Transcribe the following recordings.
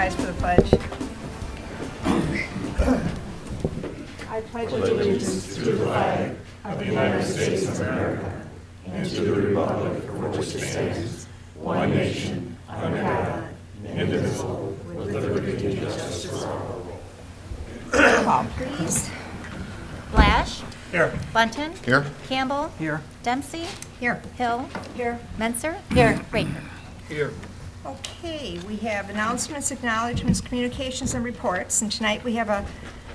rise for the pledge. I pledge allegiance to the flag of the United States of America and to the republic for which it stands, one nation, under God, indivisible, with liberty and justice for all. Roll call, please. Blash. Here. Bunton. Here. Campbell. Here. Dempsey. Here. Hill. Here. Menser. Here. Raker. Here. Okay, we have announcements, acknowledgements, communications, and reports. And tonight we have a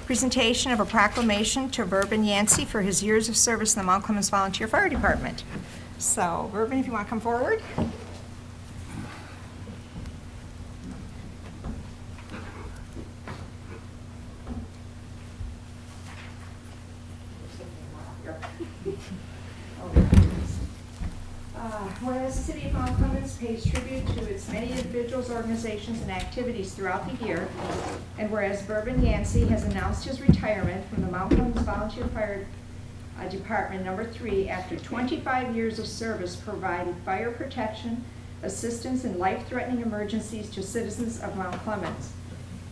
presentation of a proclamation to Verben Yancey for his years of service in the Mount Clemens Volunteer Fire Department. So, Verben, if you want to come forward. Whereas the City of Mount Clemens pays tribute to its many individuals, organizations, and activities throughout the year, and whereas Verben Yancey has announced his retirement from the Mount Clemens Volunteer Fire Department number 3 after 25 years of service providing fire protection, assistance in life-threatening emergencies to citizens of Mount Clemens.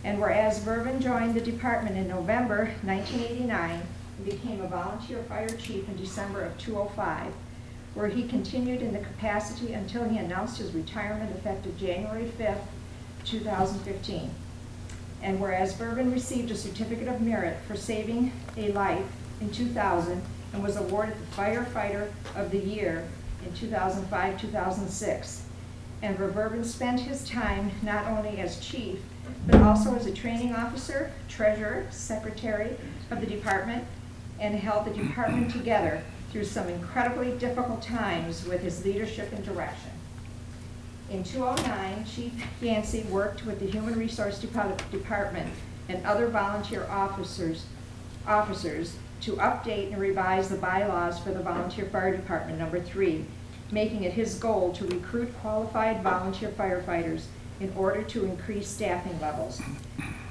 And whereas Verben joined the department in November 1989 and became a volunteer fire chief in December of 2005, where he continued in the capacity until he announced his retirement effective January 5th, 2015. And whereas Verben received a certificate of merit for saving a life in 2000 and was awarded the Firefighter of the Year in 2005-2006. And where Verben spent his time not only as chief, but also as a training officer, treasurer, secretary of the department, and held the department together through some incredibly difficult times with his leadership and direction. In 2009, Chief Yancey worked with the Human Resource Department and other volunteer officers to update and revise the bylaws for the Volunteer Fire Department number 3, making it his goal to recruit qualified volunteer firefighters in order to increase staffing levels.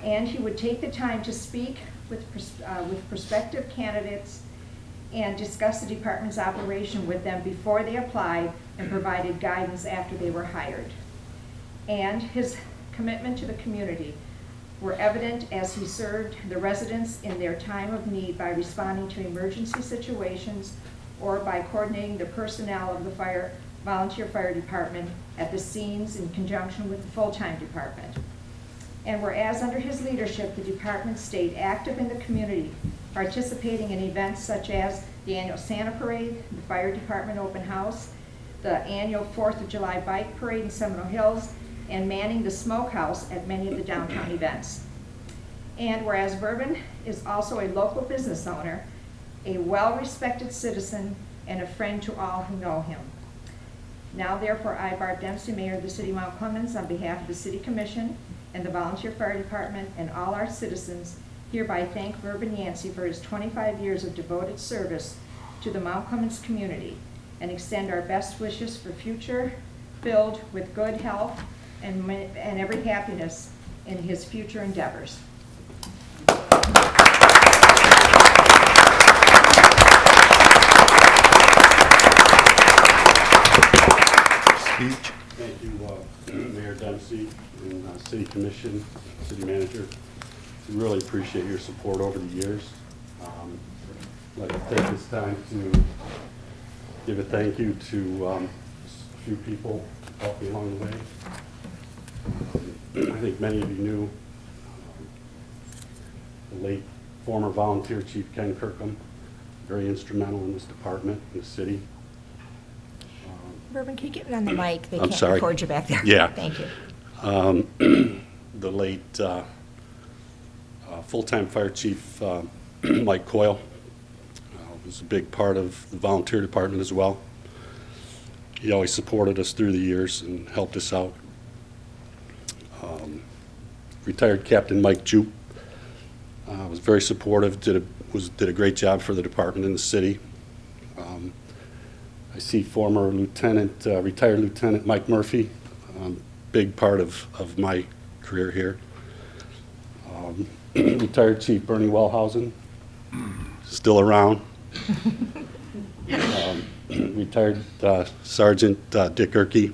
And he would take the time to speak with prospective candidates and discuss the department's operation with them before they applied and provided guidance after they were hired. And his commitment to the community were evident as he served the residents in their time of need by responding to emergency situations or by coordinating the personnel of the volunteer fire department at the scenes in conjunction with the full-time department. And whereas under his leadership, the department stayed active in the community, participating in events such as the annual Santa Parade, the Fire Department Open House, the annual 4th of July Bike Parade in Seminole Hills, and manning the smokehouse at many of the downtown events. And whereas Verben is also a local business owner, a well-respected citizen, and a friend to all who know him. Now therefore, I, Barb Dempsey, Mayor of the City of Mount Clemens, on behalf of the City Commission and the Volunteer Fire Department and all our citizens, hereby thank Verben Yancey for his 25 years of devoted service to the Mount Clemens community and extend our best wishes for future filled with good health and every happiness in his future endeavors. Speech. Thank you, Mayor Dempsey and City Commission, City Manager. We really appreciate your support over the years. I'd like to take this time to give a thank you to a few people who helped me along the way. I think many of you knew the late former volunteer Chief Ken Kirkham, very instrumental in this department, in the city. Verben, can you get it on the mic? They I'm can't sorry. record you back there. Yeah. Thank you. The late full-time fire chief Mike Coyle was a big part of the volunteer department as well. He always supported us through the years and helped us out. Retired Captain Mike Jupe was very supportive, did a great job for the department and the city. I see former retired Lieutenant Mike Murphy, big part of my career here. Retired Chief Bernie Wellhausen, still around. Retired Sergeant Dick Erkey,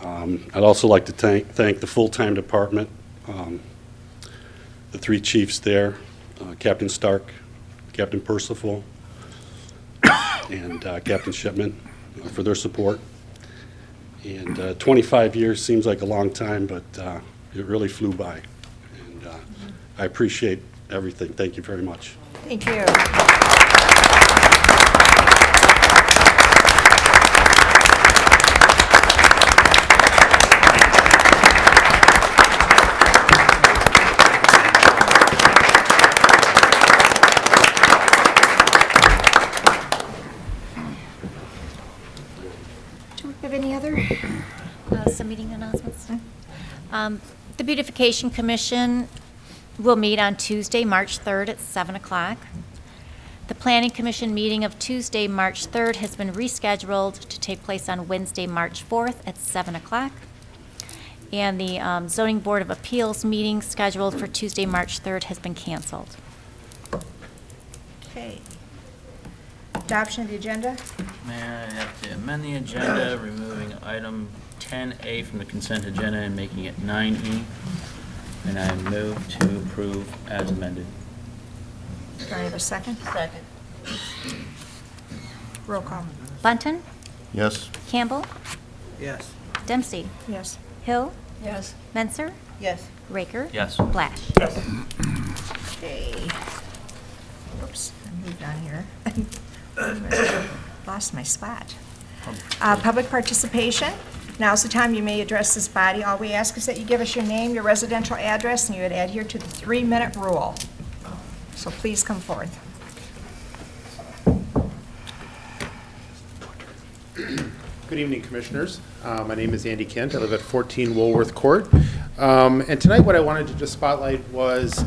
I'd also like to thank the full-time department, the 3 chiefs there, Captain Stark, Captain Percival, and Captain Shipman for their support. And 25 years seems like a long time, but it really flew by. And I appreciate everything. Thank you very much. Thank you. Do we have any other? Some meeting announcements. The Beautification Commission will meet on Tuesday, March 3rd at 7 o'clock. The Planning Commission meeting of Tuesday, March 3rd has been rescheduled to take place on Wednesday, March 4th at 7 o'clock. And the Zoning Board of Appeals meeting scheduled for Tuesday, March 3rd has been canceled. Okay. Adoption of the agenda? Mayor, I have to amend the agenda, removing item 10A from the consent agenda and making it 9E. And I move to approve as amended. Do I have a second? Second. Roll call. Bunton, Yes. Campbell, Yes. Dempsey, Yes. Hill, Yes. Menser, Yes. Raker. Yes. Blash. Okay. Oops, I moved on here. Lost my spot. Public participation. Now's the time you may address this body. All we ask is that you give us your name, your residential address, and you would adhere to the 3-minute rule. So please come forth. Good evening, Commissioners. My name is Andy Kent. I live at 14 Woolworth Court. And tonight what I wanted to just spotlight was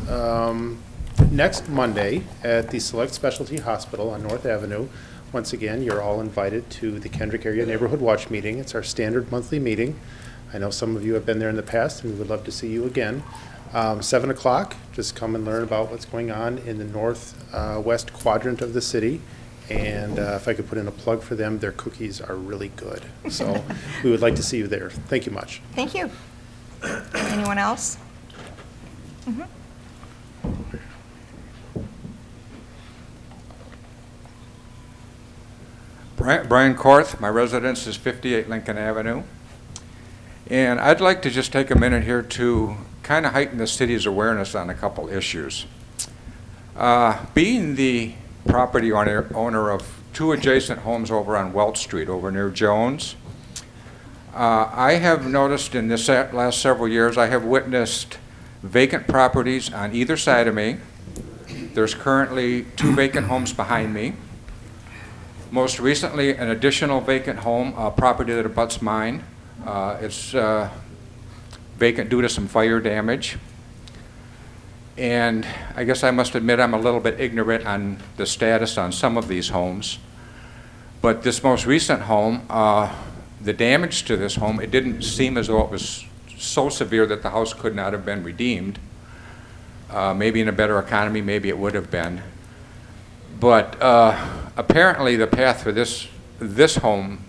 next Monday at the Select Specialty Hospital on North Avenue. Once again, you're all invited to the Kendrick Area Neighborhood Watch meeting. It's our standard monthly meeting. I know some of you have been there in the past, and we would love to see you again. 7 o'clock, just come and learn about what's going on in the northwest quadrant of the city. And if I could put in a plug for them, their cookies are really good. So we would like to see you there. Thank you much. Thank you. Anyone else? Brian Korth, my residence is 58 Lincoln Avenue. And I'd like to just take a minute here to kind of heighten the city's awareness on a couple issues. Being the property owner of 2 adjacent homes over on Welch Street, over near Jones, I have noticed in this last several years, I have witnessed vacant properties on either side of me. There's currently 2 vacant homes behind me. Most recently, an additional vacant home, a property that abuts mine. It's vacant due to some fire damage. And I guess I must admit I'm a little bit ignorant on the status on some of these homes. But this most recent home, the damage to this home, it didn't seem as though it was so severe that the house could not have been redeemed. Maybe in a better economy, maybe it would have been. But apparently the path for this home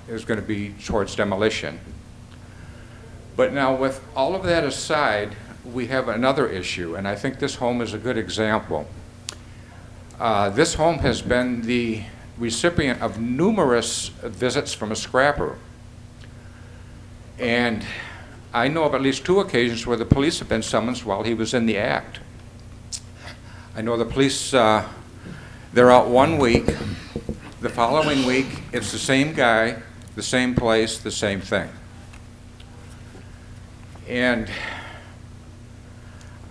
is going to be towards demolition. But now with all of that aside, we have another issue, and I think this home is a good example. This home has been the recipient of numerous visits from a scrapper. And I know of at least 2 occasions where the police have been summoned while he was in the act. I know the police, they're out 1 week. The following week, it's the same guy, the same place, the same thing. And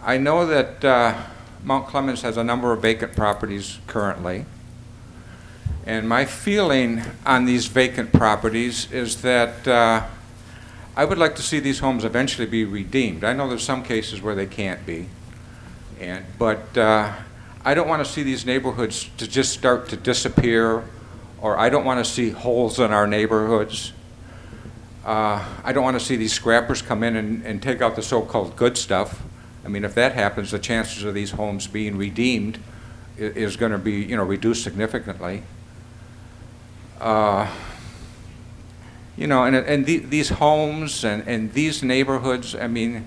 I know that Mount Clemens has a number of vacant properties currently. And my feeling on these vacant properties is that I would like to see these homes eventually be redeemed. I know there's some cases where they can't be. But I don't want to see these neighborhoods to just start to disappear, or I don't want to see holes in our neighborhoods. I don't want to see these scrappers come in and take out the so-called good stuff. I mean, if that happens, the chances of these homes being redeemed is going to be, reduced significantly. You know, and these homes and these neighborhoods, I mean,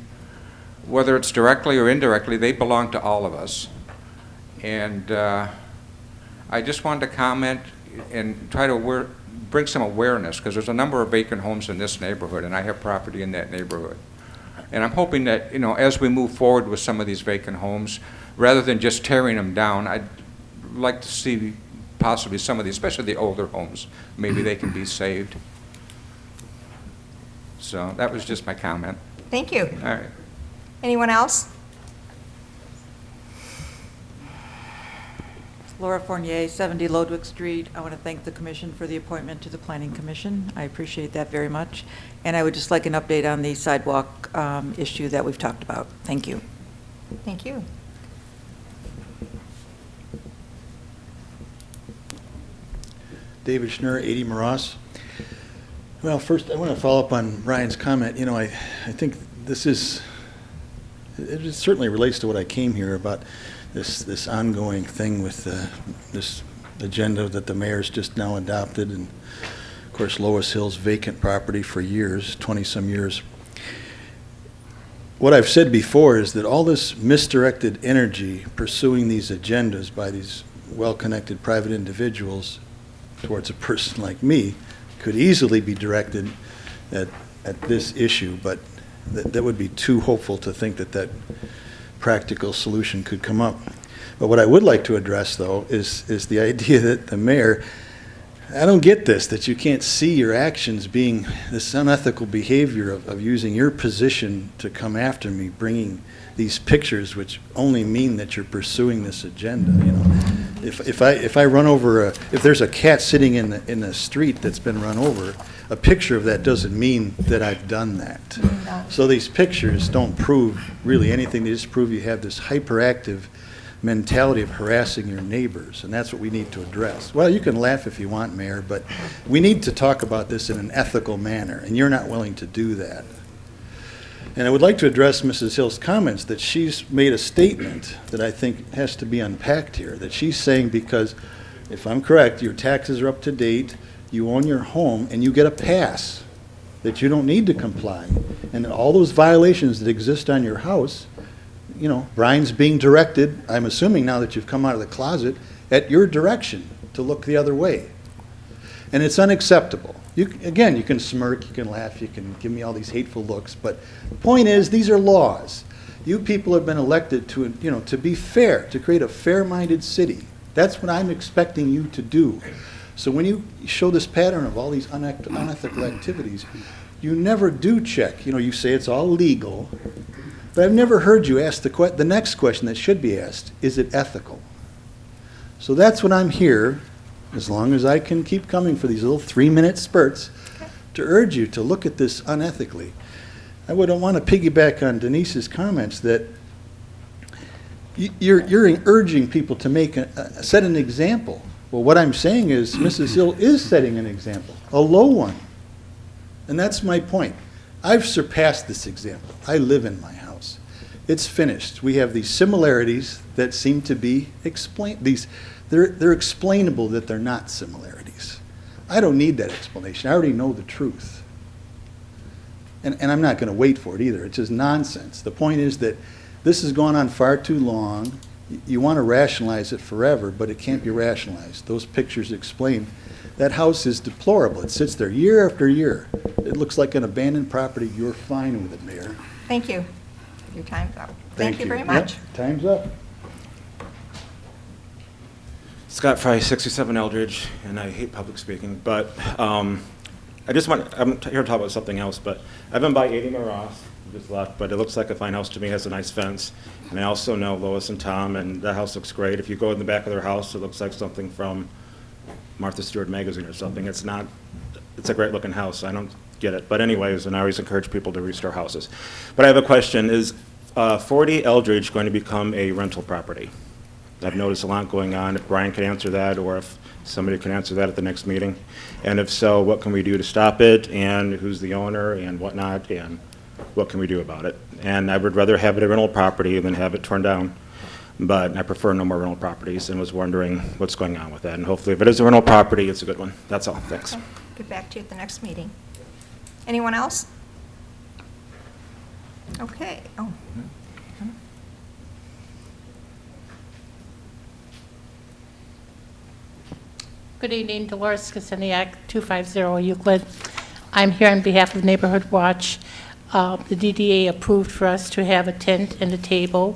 whether it's directly or indirectly, they belong to all of us. And I just wanted to comment and try to bring some awareness, because there's a number of vacant homes in this neighborhood, and I have property in that neighborhood. And I'm hoping that, you know, as we move forward with some of these vacant homes, rather than just tearing them down, I'd like to see possibly some of these, especially the older homes, maybe they can be saved. So that was just my comment. Thank you. All right. Anyone else? Laura Fournier, 70 Lodwick Street. I want to thank the commission for the appointment to the Planning Commission. I appreciate that very much. And I would just like an update on the sidewalk issue that we've talked about. Thank you. Thank you. David Schnurr, 80 Maross. Well, first, I want to follow up on Ryan's comment. You know, I think this is, it certainly relates to what I came here about, this ongoing thing with this agenda that the mayor's just now adopted, and of course Lois Hill's vacant property for years, 20-some years. What I've said before is that all this misdirected energy pursuing these agendas by these well-connected private individuals towards a person like me could easily be directed at this issue, but that would be too hopeful to think that that practical solution could come up. But what I would like to address, though, is the idea that the mayor, I don't get this, that you can't see your actions being this unethical behavior of using your position to come after me, bringing these pictures which only mean that you're pursuing this agenda. You know, if I run over if there's a cat sitting in the street that's been run over, a picture of that doesn't mean that I've done that. No. So these pictures don't prove really anything. They just prove you have this hyperactive mentality of harassing your neighbors, and that's what we need to address. Well, you can laugh if you want, Mayor, but we need to talk about this in an ethical manner, and you're not willing to do that. And I would like to address Mrs. Hill's comments that she's made a statement that I think has to be unpacked here, that she's saying because, if I'm correct, your taxes are up to date, you own your home, and you get a pass, that you don't need to comply. And all those violations that exist on your house, you know, Brian's being directed, I'm assuming now that you've come out of the closet, at your direction to look the other way. And it's unacceptable. Again, you can smirk, you can laugh, you can give me all these hateful looks, but the point is, these are laws. You people have been elected to, you know, to be fair, to create a fair-minded city. That's what I'm expecting you to do. So when you show this pattern of all these unethical activities, you never do check. You know, you say it's all legal, but I've never heard you ask the next question that should be asked: is it ethical? So that's what I'm here, as long as I can keep coming for these little 3-minute spurts, to urge you to look at this unethically. I would want to piggyback on Denise's comments that you're urging people to set an example. Well, what I'm saying is Mrs. Hill is setting an example, a low one. And that's my point. I've surpassed this example. I live in my house. It's finished. We have these similarities that seem to be explained. They're explainable that they're not similarities. I don't need that explanation. I already know the truth. And I'm not going to wait for it either. It's just nonsense. The point is that this has gone on far too long. You want to rationalize it forever, but it can't be rationalized. Those pictures explain that house is deplorable. It sits there year after year. It looks like an abandoned property. You're fine with it, Mayor. Thank you. Your time's up. Thank you very Yep, much. time's up. Scott Fry, 67 Eldridge, and I hate public speaking, but I'm here to talk about something else, but I've been by 80 Maross, just left, but it looks like a fine house to me. It has a nice fence, and I also know Lois and Tom, and the house looks great. If you go in the back of their house, it looks like something from Martha Stewart magazine or something. It's a great looking house. I don't get it, but anyways, and I always encourage people to restore houses. But I have a question: is 40 Eldridge going to become a rental property? I've noticed a lot going on. If Brian could answer that, or if somebody can answer that at the next meeting. And if so, what can we do to stop it, and who's the owner, and whatnot, and what can we do about it? And I would rather have it a rental property than have it torn down, but I prefer no more rental properties, and was wondering what's going on with that. And hopefully, if it is a rental property, it's a good one. That's all. Thanks. Okay. Get back to you at the next meeting. Anyone else? Okay. Oh, Good evening, Dolores Kaseniak, 250 Euclid. I'm here on behalf of Neighborhood Watch. The DDA approved for us to have a tent and a table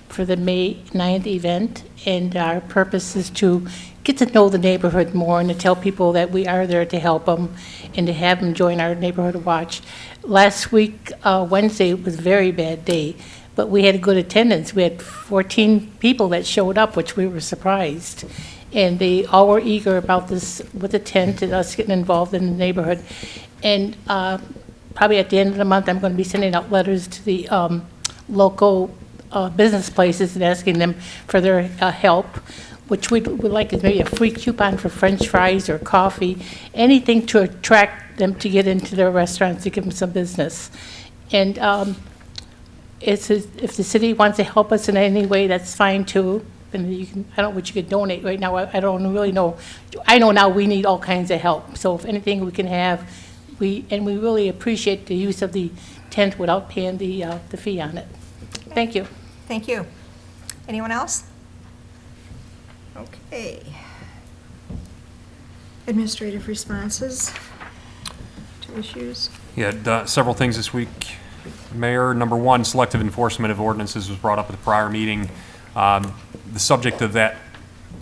for the May 9th event, and our purpose is to get to know the neighborhood more and to tell people that we are there to help them and to have them join our Neighborhood Watch. Last week, Wednesday, was a very bad day, but we had a good attendance. We had 14 people that showed up, which we were surprised. And they all were eager about this with the tent and us getting involved in the neighborhood. And probably at the end of the month, I'm going to be sending out letters to the local business places and asking them for their help, which we would like is maybe a free coupon for French fries or coffee, anything to attract them to get into their restaurants to give them some business. And if the city wants to help us in any way, that's fine too. And you can, I don't know what you could donate right now. I don't really know. I know now we need all kinds of help. So if anything we can have, we really appreciate the use of the tent without paying the fee on it. Thank you. thank you. Anyone else? Okay. Administrative responses to issues? Yeah, several things this week, Mayor. Number one, selective enforcement of ordinances was brought up at the prior meeting. The subject of that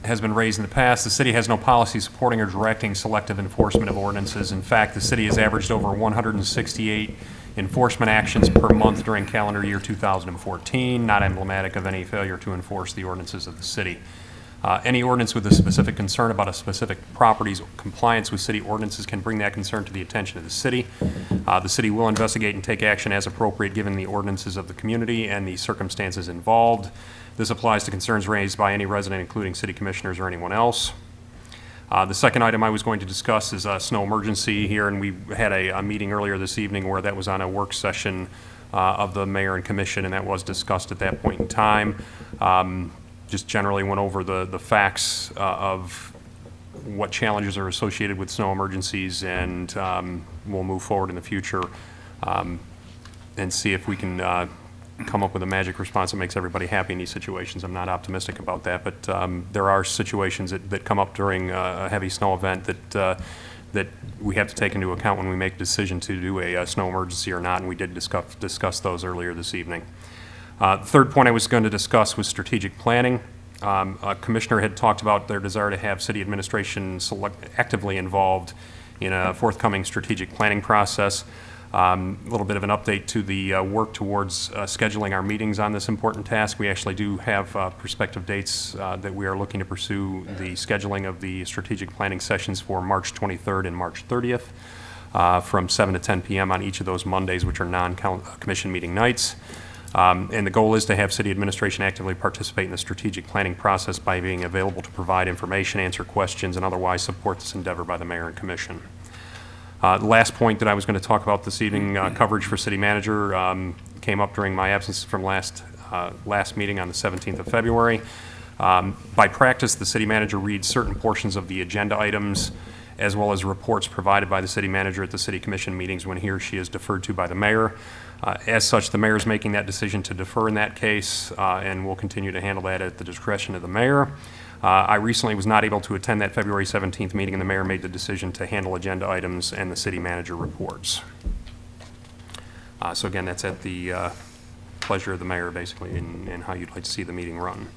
has been raised in the past. The city has no policy supporting or directing selective enforcement of ordinances. In fact, the city has averaged over 168 enforcement actions per month during calendar year 2014, not emblematic of any failure to enforce the ordinances of the city. Any ordinance with a specific concern about a specific property's compliance with city ordinances can bring that concern to the attention of the city. The city will investigate and take action as appropriate given the ordinances of the community and the circumstances involved. This applies to concerns raised by any resident, including city commissioners or anyone else. The second item I was going to discuss is a snow emergency here, and we had a meeting earlier this evening where that was on a work session of the mayor and commission, and that was discussed at that point in time. Just generally went over the facts of what challenges are associated with snow emergencies, and we'll move forward in the future and see if we can come up with a magic response that makes everybody happy in these situations. I'm not optimistic about that, but there are situations that come up during a heavy snow event that we have to take into account when we make a decision to do a snow emergency or not, and we did discuss those earlier this evening. The third point I was going to discuss was strategic planning. A commissioner had talked about their desire to have city administration actively involved in a forthcoming strategic planning process. A little bit of an update to the work towards scheduling our meetings on this important task. We actually do have prospective dates that we are looking to pursue the scheduling of the strategic planning sessions for March 23rd and March 30th from 7 to 10 p.m. on each of those Mondays, which are non-commission meeting nights. And the goal is to have city administration actively participate in the strategic planning process by being available to provide information, answer questions, and otherwise support this endeavor by the mayor and commission. The last point that I was going to talk about this evening, coverage for city manager, came up during my absence from last meeting on the 17th of February. By practice, the city manager reads certain portions of the agenda items as well as reports provided by the city manager at the city commission meetings when he or she is deferred to by the mayor. As such, the mayor is making that decision to defer in that case, and will continue to handle that at the discretion of the mayor. I recently was not able to attend that February 17th meeting, and the mayor made the decision to handle agenda items and the city manager reports. So again, that's at the pleasure of the mayor, basically, in how you'd like to see the meeting run.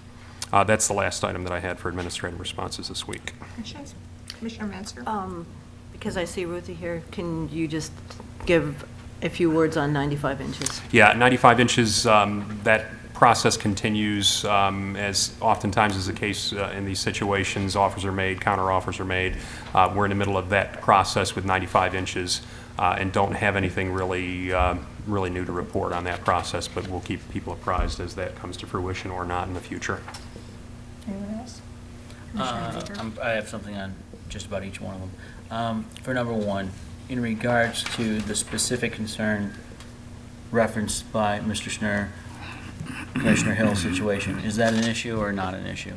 That's the last item that I had for administrative responses this week. Questions? Commissioner Menzer? Because I see Ruthie here, can you just give a few words on 95 inches? Yeah, 95 inches, that process continues, as oftentimes is the case in these situations. Offers are made, counter offers are made. We're in the middle of that process with 95 inches and don't have anything really new to report on that process, but we'll keep people apprised as that comes to fruition or not in the future. Anyone else? I have something on just about each one of them. For number one, in regards to the specific concern referenced by Mr. Schnurr, Commissioner Hill's situation, is that an issue or not an issue?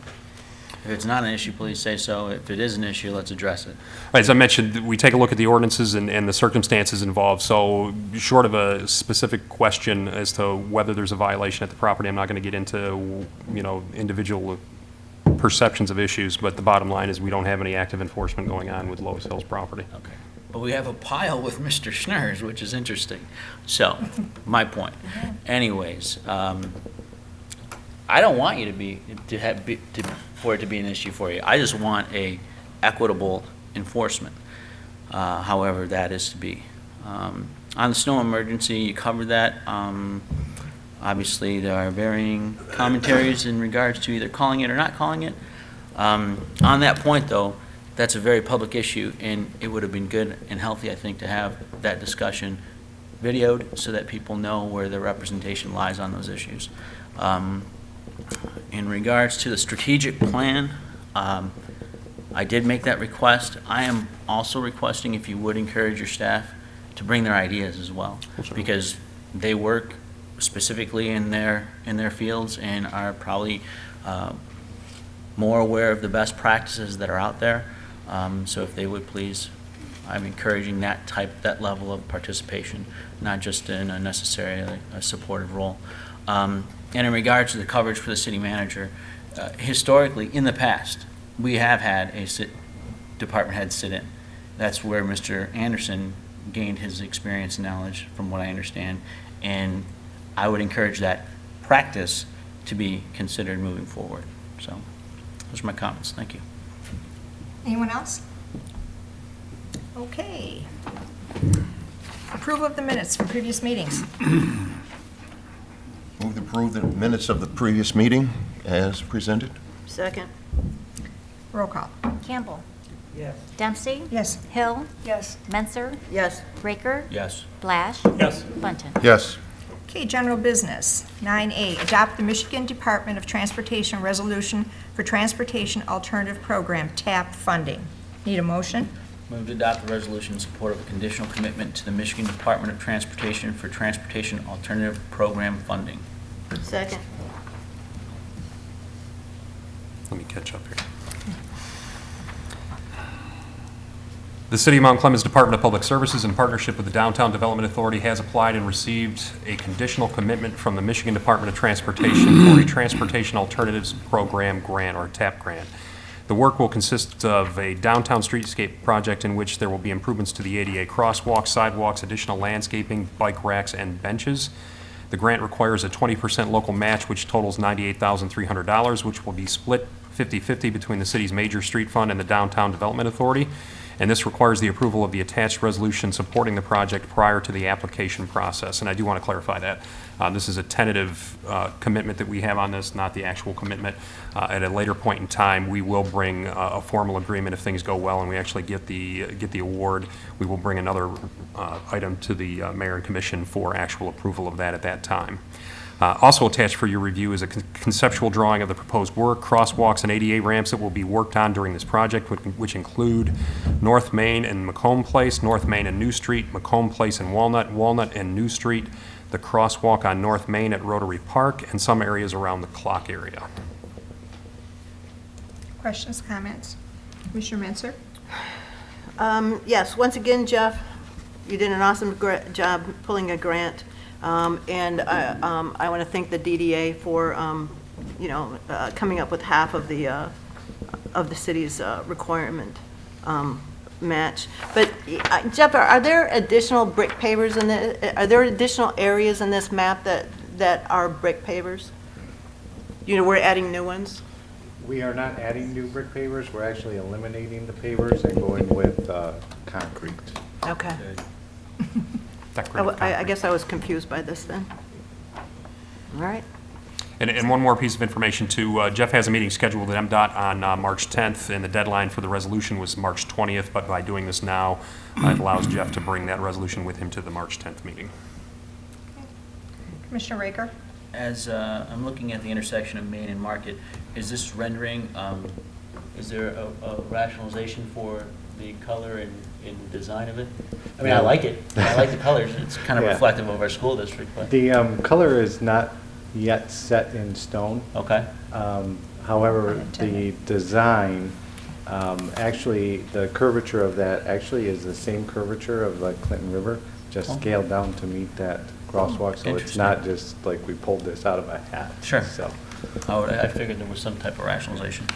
If it's not an issue, please say so. If it is an issue, let's address it. As I mentioned, we take a look at the ordinances and the circumstances involved, so short of a specific question as to whether there's a violation at the property, I'm not going to get into, individual perceptions of issues, but the bottom line is we don't have any active enforcement going on with Lois Hills property. Okay. But we have a pile with Mr. Schnurrs, which is interesting. So, my point. Anyways, I don't want you for it to be an issue for you. I just want a equitable enforcement, however that is to be. On the snow emergency, you covered that. Obviously, there are varying commentaries in regards to either calling it or not calling it. On that point, though, that's a very public issue, and it would have been good and healthy, I think, to have that discussion videoed so that people know where their representation lies on those issues. In regards to the strategic plan, I did make that request. I am also requesting if you would encourage your staff to bring their ideas as well, because they work specifically in their fields and are probably more aware of the best practices that are out there. So if they would please, I'm encouraging that level of participation, not just in a necessarily a supportive role. And in regards to the coverage for the city manager, historically, in the past, we have had a department head sit in. That's where Mr. Anderson gained his experience and knowledge, from what I understand, and I would encourage that practice to be considered moving forward. So those are my comments. Thank you. Anyone else? Okay. Approval of the minutes from previous meetings. Move to approve the minutes of the previous meeting as presented. Second. Roll call. Campbell. Yes. Dempsey. Yes. Hill. Yes. Menser. Yes. Raker. Yes. Blash. Yes. Bunton. Yes. Okay, general business. 9A, adopt the Michigan Department of Transportation Resolution for Transportation Alternative Program, TAP funding. Need a motion? Move to adopt the resolution in support of a conditional commitment to the Michigan Department of Transportation for Transportation Alternative Program funding. Second. Let me catch up here. The City of Mount Clemens Department of Public Services, in partnership with the Downtown Development Authority, has applied and received a conditional commitment from the Michigan Department of Transportation for a Transportation Alternatives Program grant, or TAP grant. The work will consist of a downtown streetscape project in which there will be improvements to the ADA crosswalks, sidewalks, additional landscaping, bike racks, and benches. The grant requires a 20% local match, which totals $98,300, which will be split 50-50 between the city's major street fund and the Downtown Development Authority. And this requires the approval of the attached resolution supporting the project prior to the application process. And I do want to clarify that. This is a tentative commitment that we have on this, not the actual commitment. At a later point in time, we will bring a formal agreement if things go well and we actually get the award. We will bring another item to the mayor and commission for actual approval of that at that time. Also attached for your review is a conceptual drawing of the proposed work, crosswalks and ADA ramps that will be worked on during this project, which include North Main and Macomb Place, North Main and New Street, Macomb Place and Walnut, Walnut and New Street, the crosswalk on North Main at Rotary Park, and some areas around the clock area. Questions, comments? Commissioner Menser? Yes, once again, Jeff, you did an awesome job pulling a grant. And I want to thank the DDA for, coming up with half of the city's requirement match. But Jeff, are there additional brick pavers in the? Are there additional areas in this map that are brick pavers? We're adding new ones. We are not adding new brick pavers. We're actually eliminating the pavers and going with concrete. Okay. Decorative I guess I was confused by this then. All right. And one more piece of information too, Jeff has a meeting scheduled with MDOT on March 10th, and the deadline for the resolution was March 20th, but by doing this now, it allows Jeff to bring that resolution with him to the March 10th meeting. Commissioner Raker? As I'm looking at the intersection of Main and Market, is this rendering, is there a rationalization for the color and design of it? I mean, I like it. I like the colors. It's kind of reflective of our school district. But The color is not yet set in stone. Okay. However, the design, actually, the curvature of that actually is the same curvature of the Clinton River, just scaled down to meet that crosswalk, so it's not just like we pulled this out of a hat. Sure. So, I figured there was some type of rationalization.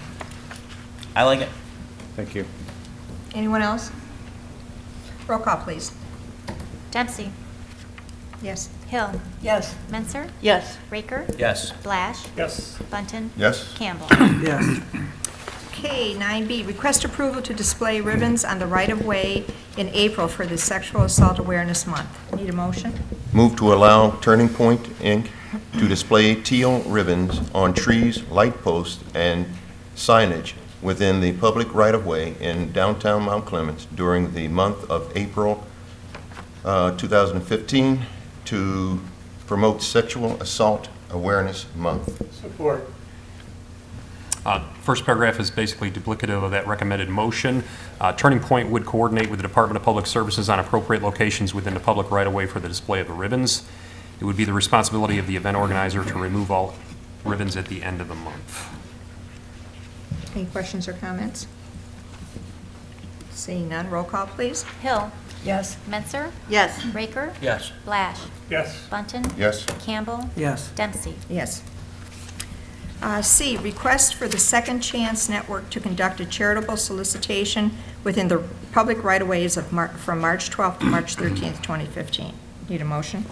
I like it. thank you. Anyone else? Roll call, please. Dempsey. Yes. Hill. Yes. Menser. Yes. Raker. Yes. Blash. Yes. Bunton. Yes. Campbell. Yes. Okay, 9B, request approval to display ribbons on the right-of-way in April for the Sexual Assault Awareness Month. Need a motion? Move to allow Turning Point, Inc. to display teal ribbons on trees, light posts, and signage within the public right-of-way in downtown Mount Clemens during the month of April 2015 to promote Sexual Assault Awareness Month. Support. First paragraph is basically duplicative of that recommended motion. Turning Point would coordinate with the Department of Public Services on appropriate locations within the public right-of-way for the display of the ribbons. It would be the responsibility of the event organizer to remove all ribbons at the end of the month. Any questions or comments? Seeing none, roll call, please. Hill. Yes. Menser. Yes. Raker. Yes. Blash. Yes. Bunton. Yes. Campbell. Yes. Dempsey. Yes. C, request for the Second Chance Network to conduct a charitable solicitation within the public right-of-ways of from March 12th to March 13th, 2015. Need a motion?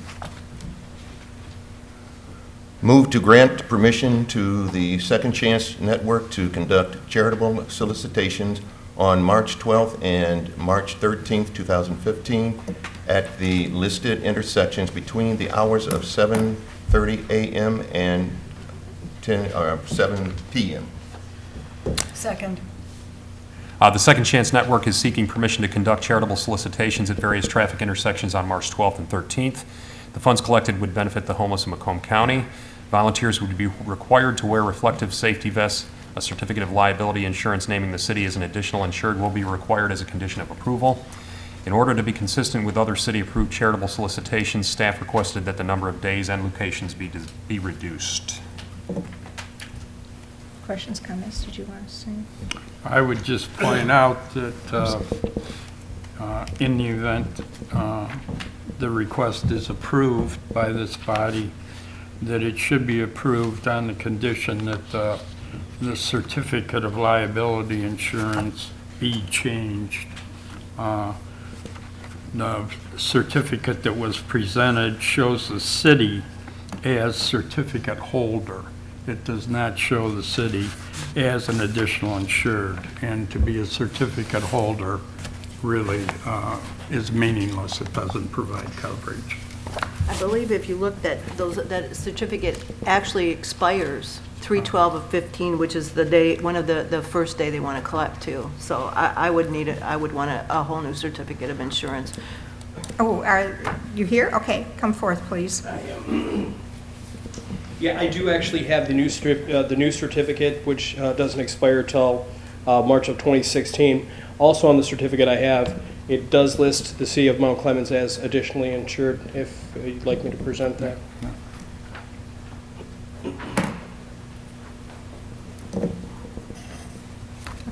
Move to grant permission to the Second Chance Network to conduct charitable solicitations on March 12th and March 13th, 2015, at the listed intersections between the hours of 7:30 a.m. and 7 p.m. Second. The Second Chance Network is seeking permission to conduct charitable solicitations at various traffic intersections on March 12th and 13th. The funds collected would benefit the homeless in Macomb County. Volunteers would be required to wear reflective safety vests. A certificate of liability insurance naming the city as an additional insured will be required as a condition of approval. In order to be consistent with other city-approved charitable solicitations, staff requested that the number of days and locations be reduced. Questions, comments? Did you want to say? I would just point out that in the event the request is approved by this body, that it should be approved on the condition that the certificate of liability insurance be changed. The certificate that was presented shows the city as certificate holder. It does not show the city as an additional insured, and to be a certificate holder really is meaningless. It doesn't provide coverage. I believe if you looked at those, that certificate actually expires 3/12 of 15, which is the day, one of the first day they want to collect too. So I would need it, I would want a whole new certificate of insurance. Oh, are you here? Okay, come forth, please. Yeah, I do actually have the new certificate, which doesn't expire till March of 2016. Also on the certificate I have, it does list the city of Mount Clemens as additionally insured, if you'd like me to present that.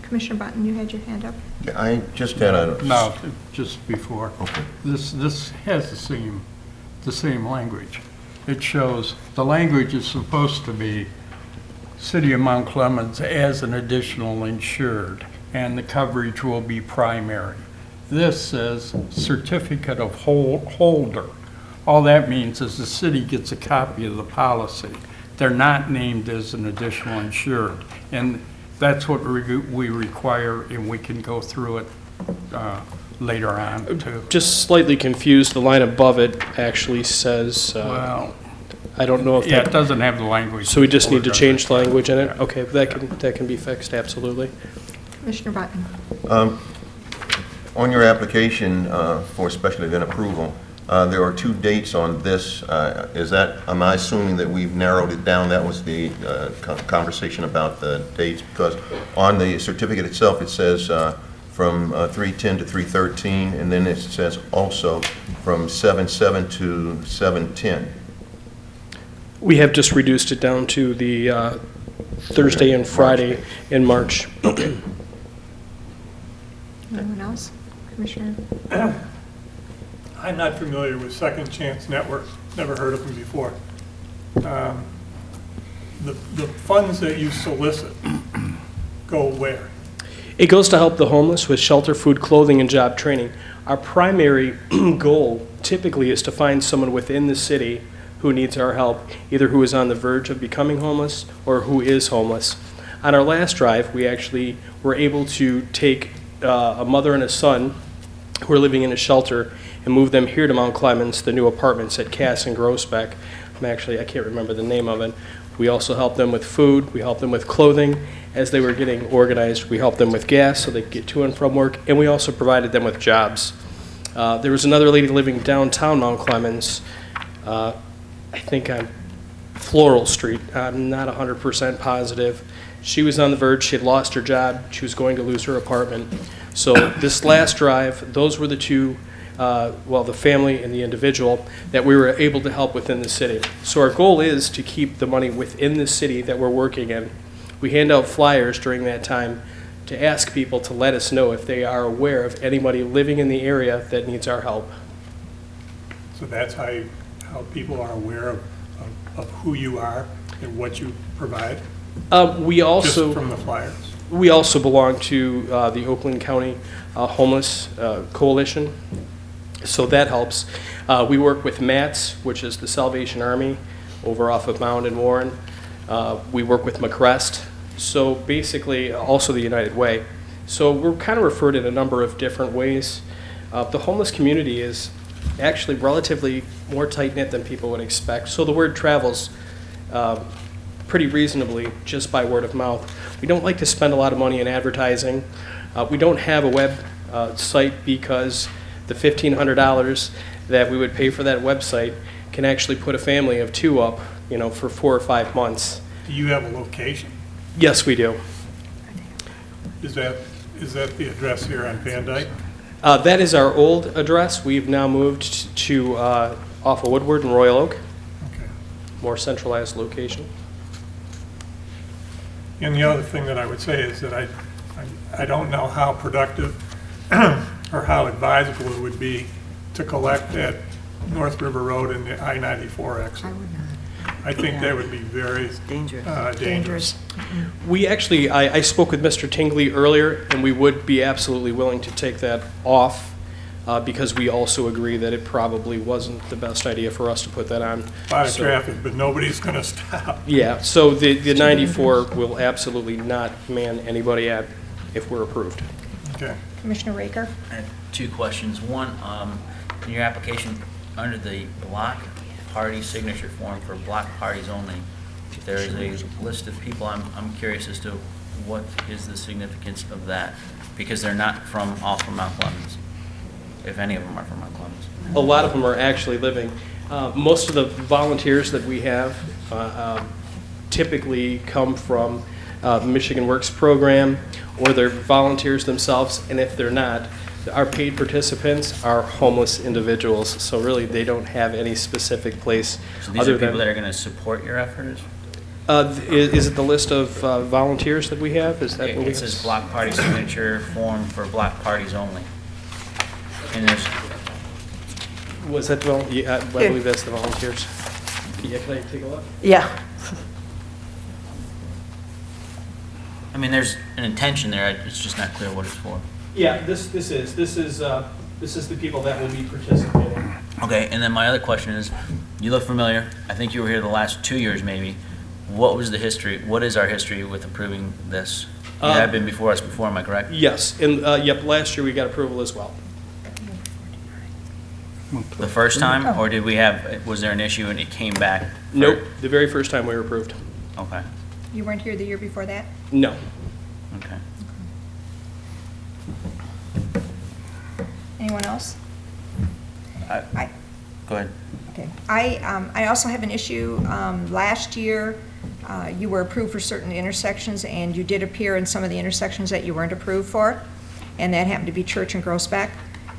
Commissioner Bunton, you had your hand up. Yeah, I just had a... No, just before. Okay. This has the same language. It shows, the language is supposed to be City of Mount Clemens as an additional insured, and the coverage will be primary. This says certificate of holder. All that means is the city gets a copy of the policy. They're not named as an additional insured. And that's what we require, and we can go through it later on too. Just slightly confused, the line above it actually says, Well, I don't know if yeah, that... it doesn't have the language. So we just need to Does change it? the language in it? Yeah. Okay, that can be fixed, absolutely. Commissioner Bunton. On your application for special event approval, there are 2 dates on this. Am I assuming that we've narrowed it down? That was the conversation about the dates, because on the certificate itself, it says from 3/10 to 3/13, and then it says also from 7/7 to 7/10. We have just reduced it down to the Thursday and Friday in March. Anyone else? Commissioner? I'm not familiar with Second Chance Network, never heard of them before. The funds that you solicit go where? It goes to help the homeless with shelter, food, clothing, and job training. Our primary goal typically is to find someone within the city who needs our help, either who is on the verge of becoming homeless or who is homeless. On our last drive, we actually were able to take a mother and a son who are living in a shelter and move them here to Mount Clemens, the new apartments at Cass and Groesbeck. I can't remember the name of it. We also helped them with food, we helped them with clothing. As they were getting organized, we helped them with gas so they could get to and from work, and we also provided them with jobs. There was another lady living downtown Mount Clemens, I think on Floral Street. I'm not 100% positive. She was on the verge, she had lost her job, she was going to lose her apartment. So this last drive, those were the two, the family and the individual that we were able to help within the city. So our goal is to keep the money within the city that we're working in. We hand out flyers during that time to ask people to let us know if they are aware of anybody living in the area that needs our help. So that's how people are aware of who you are and what you provide? We also, just from the flyers? We also belong to the Oakland County Homeless Coalition, so that helps. We work with MATS, which is the Salvation Army, over off of Mound and Warren. We work with McCrest, so basically also the United Way. So we're kind of referred in a number of different ways. The homeless community is actually relatively more tight-knit than people would expect, so the word travels pretty reasonably just by word of mouth. We don't like to spend a lot of money in advertising. We don't have a web site because the $1,500 that we would pay for that website can actually put a family of two up, for 4 or 5 months. Do you have a location? Yes, we do. Is that the address here on Van Dyke? That is our old address. We've now moved to off of Woodward and Royal Oak. Okay. More centralized location. And the other thing that I would say is that I don't know how productive or how advisable it would be to collect at North River Road and the I-94 exit. I would not. I think that would be very dangerous. We actually, I spoke with Mr. Tingley earlier, and we would be absolutely willing to take that off because we also agree that it probably wasn't the best idea for us to put that on. A lot of traffic, but nobody's going to stop. Yeah, so the 94 will absolutely not man anybody at if we're approved. Okay. Commissioner Raker? I have 2 questions. One, in your application, under the block party signature form for block parties only, there is a list of people. I'm curious as to what is the significance of that, because they're not all from Mount Clemens, if any of them are from Mount Clemens. A lot of them are actually living. Most of the volunteers that we have typically come from the Michigan Works program, or they're volunteers themselves, and if they're not, our paid participants are homeless individuals, so really they don't have any specific place. So these are people that are going to support your efforts? Is it the list of volunteers that we have? Is that what we It says block party signature form for block parties only. And there's... Was that the, yeah, I believe that's the volunteers. Yeah, can I take a look? Yeah. I mean, there's an intention there, it's just not clear what it's for. Yeah, this is the people that will be participating. Okay, and then my other question is, you look familiar, I think you were here the last 2 years maybe. What was the history, what is our history with approving this? You have been before us before, am I correct? Yes, and yep, last year we got approval as well. The first time, or was there an issue and it came back? Nope, the very first time we were approved. Okay. You weren't here the year before that? No. Okay. Anyone else? Go ahead. Okay. I also have an issue. Last year, you were approved for certain intersections, and you did appear in some of the intersections that you weren't approved for, and that happened to be Church and Groesbeck.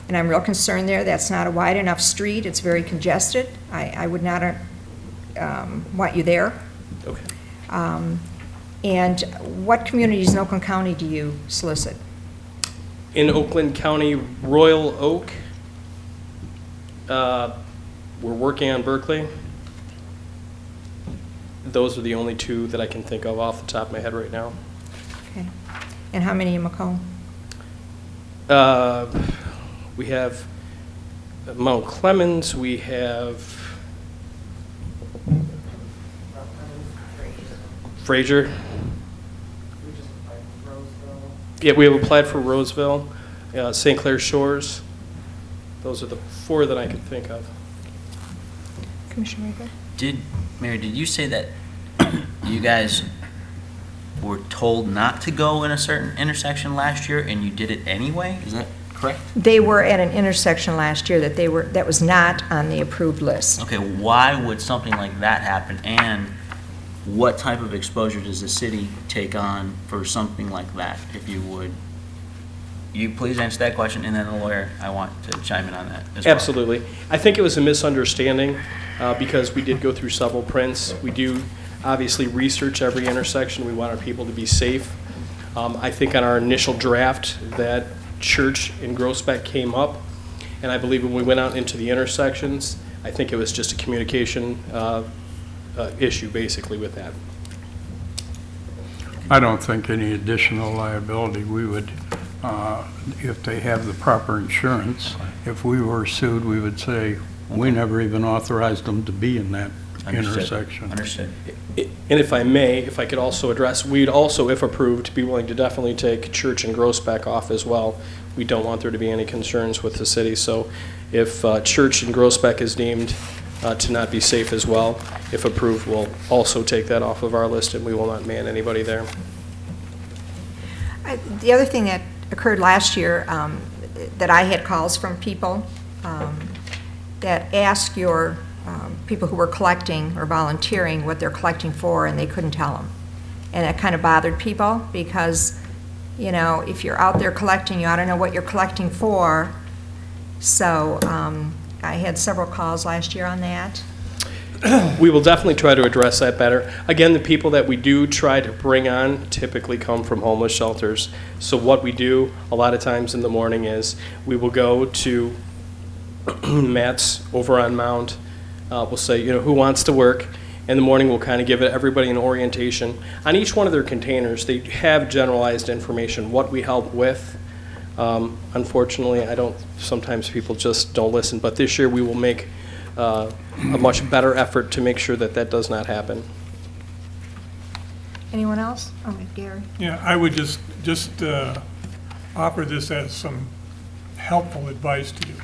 And I'm real concerned there. That's not a wide enough street. It's very congested. I would not want you there. Okay. And what communities in Oakland County do you solicit? In Oakland County, Royal Oak. We're working on Berkeley. Those are the only two that I can think of off the top of my head right now. Okay. And how many in Macomb? We have Mount Clemens, we have Fraser. Yeah, we have applied for Roseville, St. Clair Shores. Those are the 4 that I can think of. Commissioner Riegel? Mary, did you say that you guys were told not to go in a certain intersection last year and you did it anyway? Is that correct? They were at an intersection last year that was not on the approved list. Okay, why would something like that happen? And what type of exposure does the city take on for something like that, if you would? You please answer that question, and then the lawyer, I want to chime in on that as well. Absolutely. I think it was a misunderstanding because we did go through several prints. We do obviously research every intersection. We want our people to be safe. I think on our initial draft that Church and Groesbeck came up, and I believe when we went out into the intersections, I think it was just a communication issue basically with that. I don't think any additional liability we would, if they have the proper insurance, if we were sued, we would say, we never even authorized them to be in that intersection. Understood. And if I may, if I could also address, we'd also, if approved, be willing to definitely take Church and Groesbeck off as well. We don't want there to be any concerns with the city. So if Church and Groesbeck is deemed to not be safe as well, if approved, we'll also take that off of our list and we will not man anybody there. The other thing that occurred last year, that I had calls from people that asked your people who were collecting or volunteering what they're collecting for, and they couldn't tell them. And it kind of bothered people because, you know, if you're out there collecting, you ought to know what you're collecting for. So I had several calls last year on that. We will definitely try to address that better. Again, the people that we do try to bring on typically come from homeless shelters. So what we do a lot of times in the morning is we will go to Matt's over on Mount. We'll say, you know, who wants to work? In the morning, we'll kind of give everybody an orientation. On each one of their containers, they have generalized information, what we help with. Unfortunately, sometimes people just don't listen, but this year we will make a much better effort to make sure that that does not happen. Anyone else? Oh, Gary. Yeah, I would just offer this as some helpful advice to you.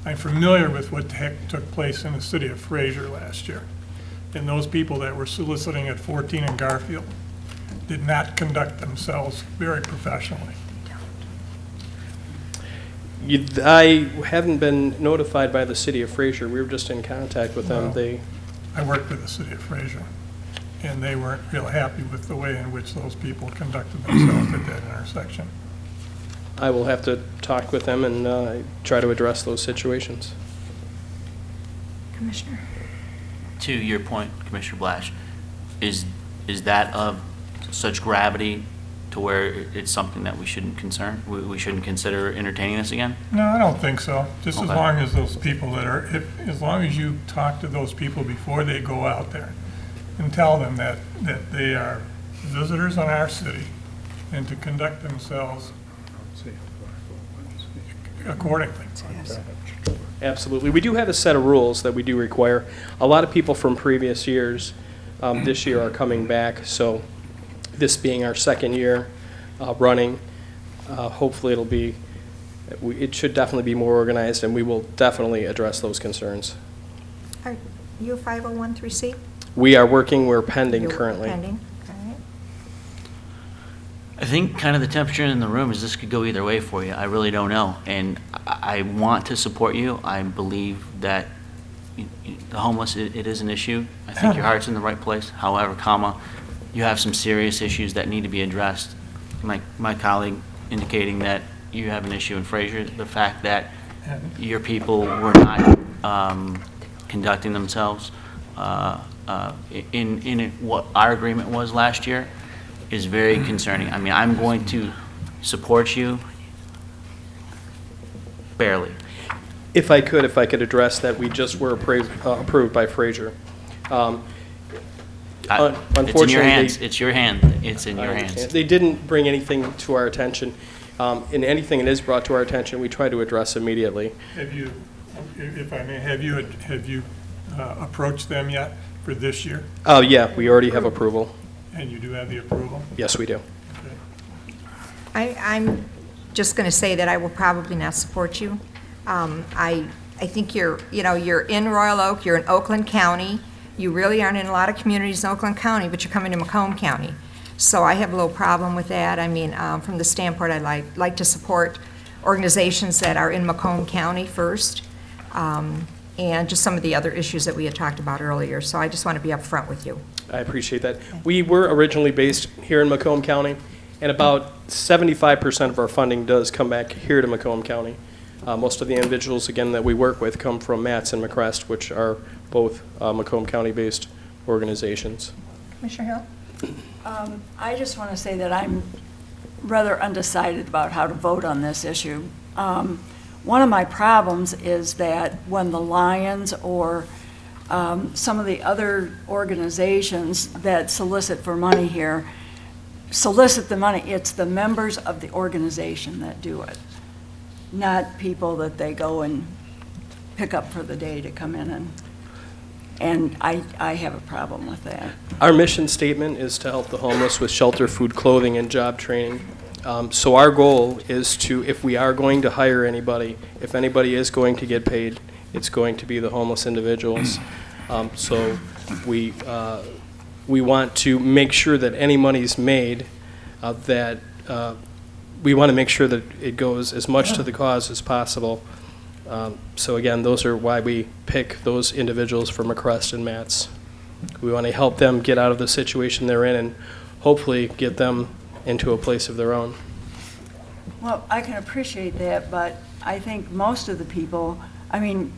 I'm familiar with what the heck took place in the city of Fraser last year. And those people that were soliciting at 14 and Garfield did not conduct themselves very professionally. I haven't been notified by the city of Fraser. We were just in contact with them. I worked with the city of Fraser, and they weren't real happy with the way in which those people conducted themselves at that intersection. I will have to talk with them and try to address those situations. Commissioner. To your point, Commissioner Blash, is that of such gravity to where it's something that we shouldn't we shouldn't consider entertaining this again? No, I don't think so. Just Okay. as long as those people as long as you talk to those people before they go out there and tell them that they are visitors on our city and to conduct themselves accordingly. Absolutely. We do have a set of rules that we do require. A lot of people from previous years this year are coming back, so this being our second year running, hopefully it should definitely be more organized, and we will definitely address those concerns. Are you a 501(c)(3)? We are working, we're pending You're currently. Pending, all right. I think kind of the temperature in the room is this could go either way for you. I really don't know. And I want to support you. I believe that the homeless, it is an issue. I think your heart's in the right place. However, you have some serious issues that need to be addressed. My colleague indicating that you have an issue in Fraser, the fact that your people were not conducting themselves in what our agreement was last year. is very concerning. I mean, I'm going to support you barely. If I could address that, we just were approved by Fraser. It's in your hands. It's your hand. It's in your hands. They didn't bring anything to our attention. And anything that is brought to our attention, we try to address immediately. Have you, if I may, have you approached them yet for this year? Oh, yeah, we already have approval. And you do have the approval? Yes, we do. I'm just going to say that I will probably not support you. I think you're in Royal Oak, you're in Oakland County. You really aren't in a lot of communities in Oakland County, but you're coming to Macomb County. So I have a little problem with that. I mean, from the standpoint, I like to support organizations that are in Macomb County first, and just some of the other issues that we had talked about earlier. So I just want to be upfront with you. I appreciate that. We were originally based here in Macomb County, and about 75% of our funding does come back here to Macomb County. Most of the individuals, again, that we work with come from Matts and McCrest, which are both Macomb County-based organizations. Commissioner Hill? I just want to say that I'm rather undecided about how to vote on this issue. One of my problems is that when the Lions or some of the other organizations that solicit for money here solicit the money, it's the members of the organization that do it, not people that they go and pick up for the day to come in and I have a problem with that. Our mission statement is to help the homeless with shelter, food, clothing, and job training. So our goal is to, if we are going to hire anybody, if anybody is going to get paid, it's going to be the homeless individuals. So we want to make sure that any money's made, we want to make sure that it goes as much to the cause as possible. So again, those are why we pick those individuals for McCrest and Matts. We want to help them get out of the situation they're in and hopefully get them into a place of their own. Well, I can appreciate that, but I think most of the people, I mean,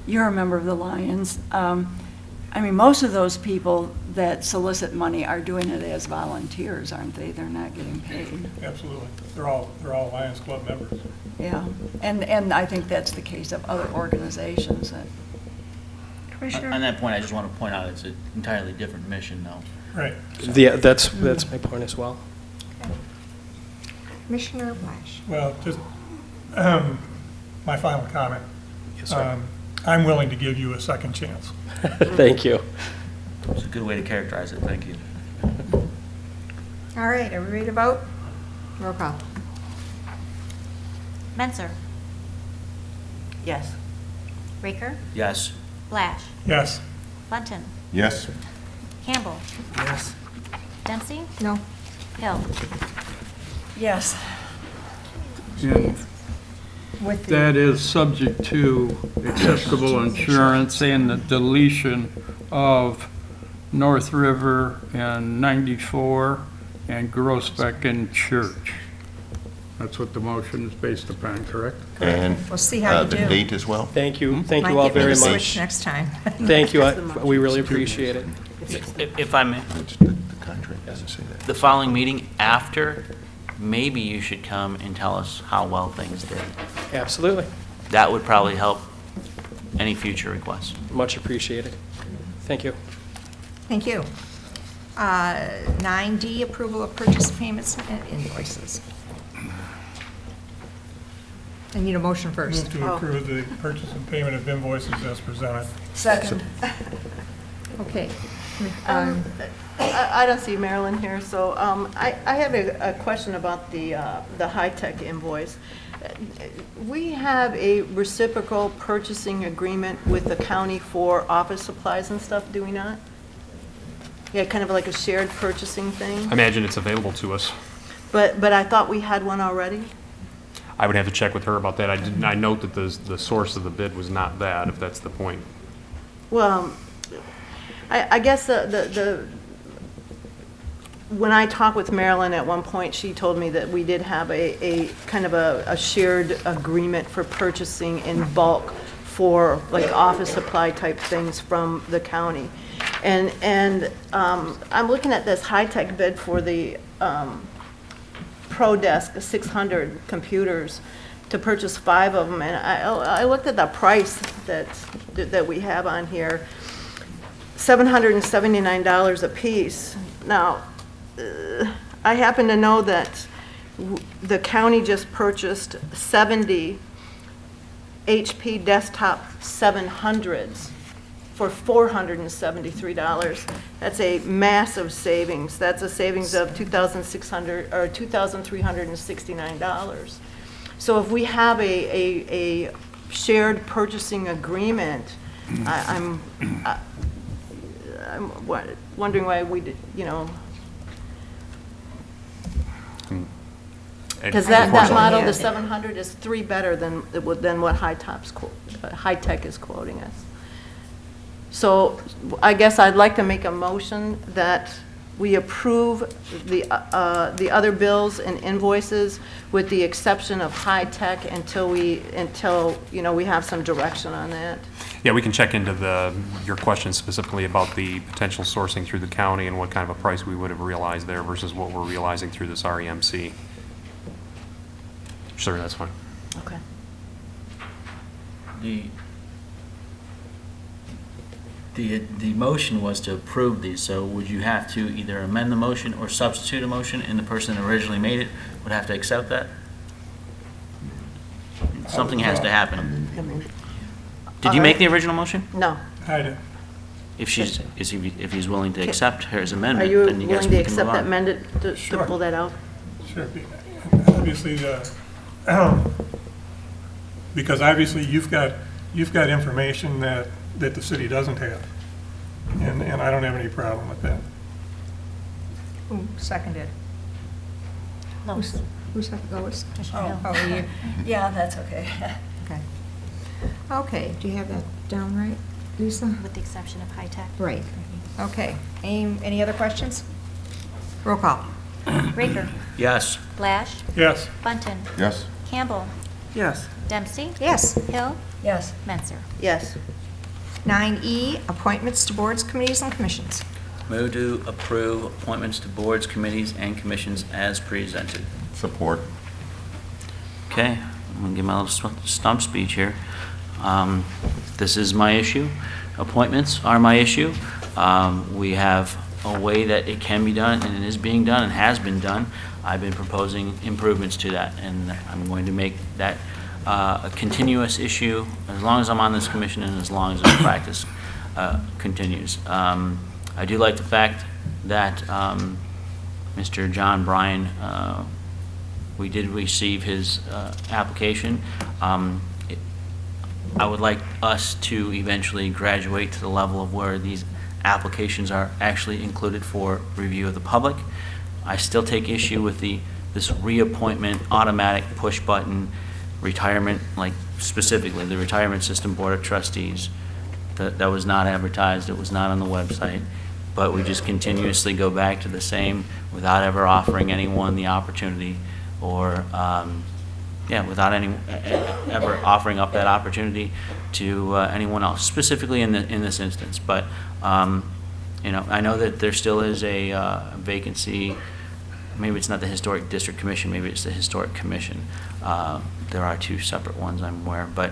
you're a member of the Lions. I mean, most of those people that solicit money are doing it as volunteers, aren't they? They're not getting paid. Absolutely. They're all Lions Club members. Yeah, and I think that's the case of other organizations. Commissioner? On that point, I just want to point out it's an entirely different mission, though. Right. Yeah, that's my point as well. Okay. Commissioner Blash? Well, just my final comment. Yes, sir. I'm willing to give you a second chance. Thank you. It's a good way to characterize it. Thank you. All right, are we ready to vote? Roll call. Menzer, Yes. Raker, Yes. Blash, Yes. Bunton, Yes. Campbell, Yes. Dempsey, No. Hill. Yes. And With the, that is subject to acceptable insurance and the deletion of North River and 94 and Groesbeck and Church. That's what the motion is based upon, correct? And We'll see how you the do. date as well? Thank you. Thank Might you all get me very to much. switch next time. Thank you. We really appreciate it. If I may, The contract doesn't say that. the following meeting after, maybe you should come and tell us how well things did. Absolutely. That would probably help any future requests. Much appreciated. Thank you. Thank you. 9D, approval of purchase payments and invoices. I need a motion first. Move to approve the purchase and payment of invoices as presented. Second. Okay. I don't see Marilyn here, so I have a question about the high-tech invoice. We have a reciprocal purchasing agreement with the county for office supplies and stuff, do we not? Yeah, kind of like a shared purchasing thing? I imagine it's available to us. But I thought we had one already? I would have to check with her about that. I note that the source of the bid was not that, if that's the point. Well, I guess when I talked with Marilyn at one point, she told me that we did have a kind of a shared agreement for purchasing in bulk for like office supply type things from the county. And I'm looking at this high-tech bid for the ProDesk 600 computers to purchase 5 of them, and I looked at the price that we have on here, $779 a piece. Now, I happen to know that the county just purchased 70 HP desktop 700s for $473. That's a massive savings. That's a savings of $2,600 or $2,369. So if we have a shared purchasing agreement, I'm wondering why we did, you know. Because that model, the 700, is 3 better than what High Tech is quoting us. So I guess I'd like to make a motion that we approve the other bills and invoices with the exception of High Tech until you know, we have some direction on that. Yeah, we can check into your question specifically about the potential sourcing through the county and what kind of a price we would have realized there versus what we're realizing through this REMC. Sure, that's fine. Okay. The motion was to approve these, so would you have to either amend the motion or substitute a motion, and the person that originally made it would have to accept that? Something has to happen. Did you make the original motion? No. I did. If he's willing to accept his amendment, Are you then you guys willing to can move accept that on. amended to Sure. pull that out? Sure. Obviously, because obviously you've got information that the city doesn't have, and I don't have any problem with that. Who seconded? Lois. Who seconded? Lois? Commissioner Hill. Oh, you? Yeah, that's okay. Okay. Okay, do you have that down right, Lisa? With the exception of High Tech. Right. Okay. Any other questions? Roll call. Raker. Yes. Blash. Yes. Bunton. Yes. Campbell. Yes. Dempsey. Yes. Hill. Yes. Menzer. Yes. 9E, appointments to boards, committees, and commissions. Move to approve appointments to boards, committees, and commissions as presented. Support. Okay, I'm going to give my little stump speech here. This is my issue. Appointments are my issue. We have a way that it can be done, and it is being done and has been done. I've been proposing improvements to that, and I'm going to make that a continuous issue as long as I'm on this commission and as long as the practice continues. I do like the fact that Mr. John Bryan, we did receive his application. I would like us to eventually graduate to the level of where these applications are actually included for review of the public. I still take issue with this reappointment, automatic push button, retirement, like specifically the Retirement System Board of Trustees. That was not advertised, it was not on the website, but we just continuously go back to the same without ever offering anyone the opportunity or, without ever offering up that opportunity to anyone else, specifically in this instance. But, you know, I know that there still is a vacancy. Maybe it's not the Historic District Commission, maybe it's the Historic Commission. There are 2 separate ones, I'm aware, but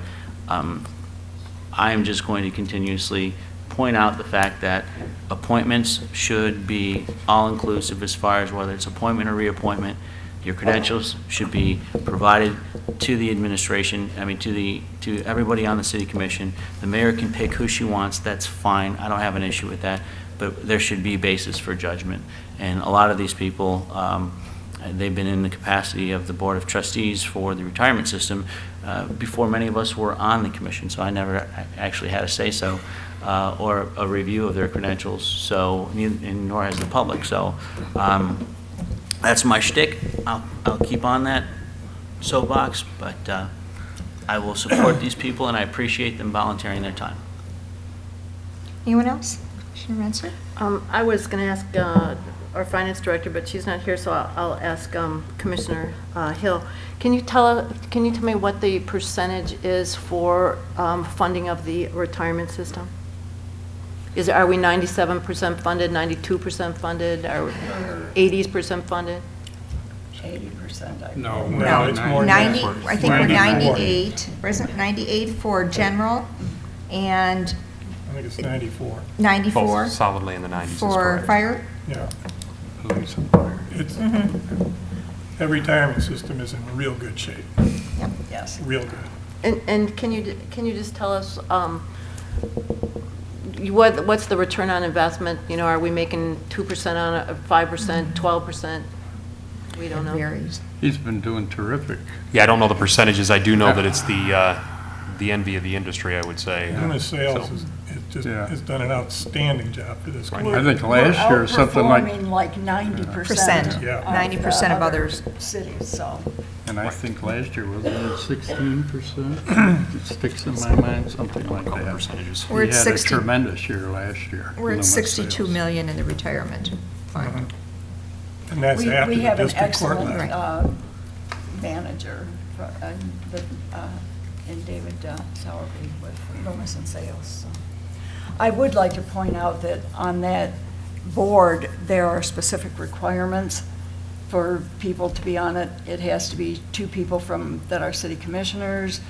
I am just going to continuously point out the fact that appointments should be all-inclusive as far as whether it's appointment or reappointment. Your credentials should be provided to the administration, to everybody on the city commission. The mayor can pick who she wants, that's fine, I don't have an issue with that, but there should be a basis for judgment. And a lot of these people, they've been in the capacity of the Board of Trustees for the retirement system before many of us were on the commission, so I never actually had a say-so or a review of their credentials, so nor has the public. So that's my shtick. I'll keep on that soapbox, but I will support these people, and I appreciate them volunteering their time. Anyone else? Commissioner Renser? I was going to ask our finance director, but she's not here, so I'll ask Commissioner Hill. Can you tell me what the percentage is for funding of the retirement system? Are we 97% funded, 92% funded, or 80% funded? 80%. No, it's more than 90, that. I think we're 94. 98, wasn't it 98 for general and I think it's 94. 94 Both solidly in the 90s is for correct. fire? Yeah. police and fire. It's, that retirement system is in real good shape, Yes. real good. And can you just tell us, what's the return on investment? You know, are we making 2% on it, 5%, 12%? We don't know. Varies. He's been doing terrific. Yeah, I don't know the percentages. I do know that it's the envy of the industry, I would say. Unit sales So- has done an outstanding job for this. I think last year, something like, Outperforming like 90%. Percent. Yeah. 90% of others. Cities, so. and I think last year, wasn't it 16%? It sticks in my mind, something like Couple that. percentages. We're He at had 60 a tremendous year last year. We're in at the 62 sales. million in the retirement fund. And that's after We the have an district court excellent left. manager in David Sowerby with Loomis and Sales. So. I would like to point out that on that board, there are specific requirements for people to be on it. It has to be 2 people that are city commissioners.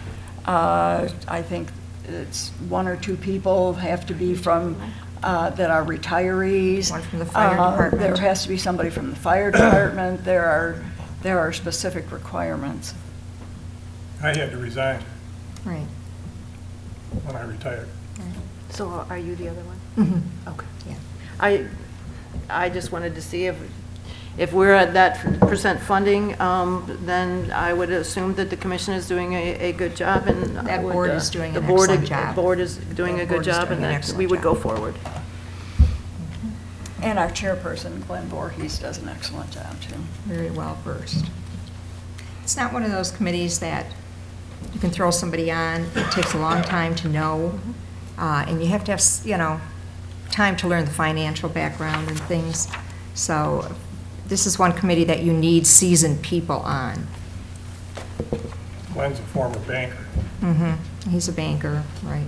I think it's 1 or 2 people have to be from, that are retirees. One from the fire department. There has to be somebody from the fire department. There are specific requirements. I had to resign Right. when I retired. So are you the other one? Mhm. Okay. Yeah. I just wanted to see if we're at that percent funding, then I would assume that the commission is doing a good job, and That would, board is doing the an board- excellent job. The board is doing That a good board is job, doing and an that excellent we would go job. forward. And our chairperson, Glenn Voorhees, does an excellent job, too. Very well versed. It's not one of those committees that you can throw somebody on. It takes a long time to know, and you have to have, time to learn the financial background and things. So this is one committee that you need seasoned people on. Glenn's a former banker. He's a banker, right.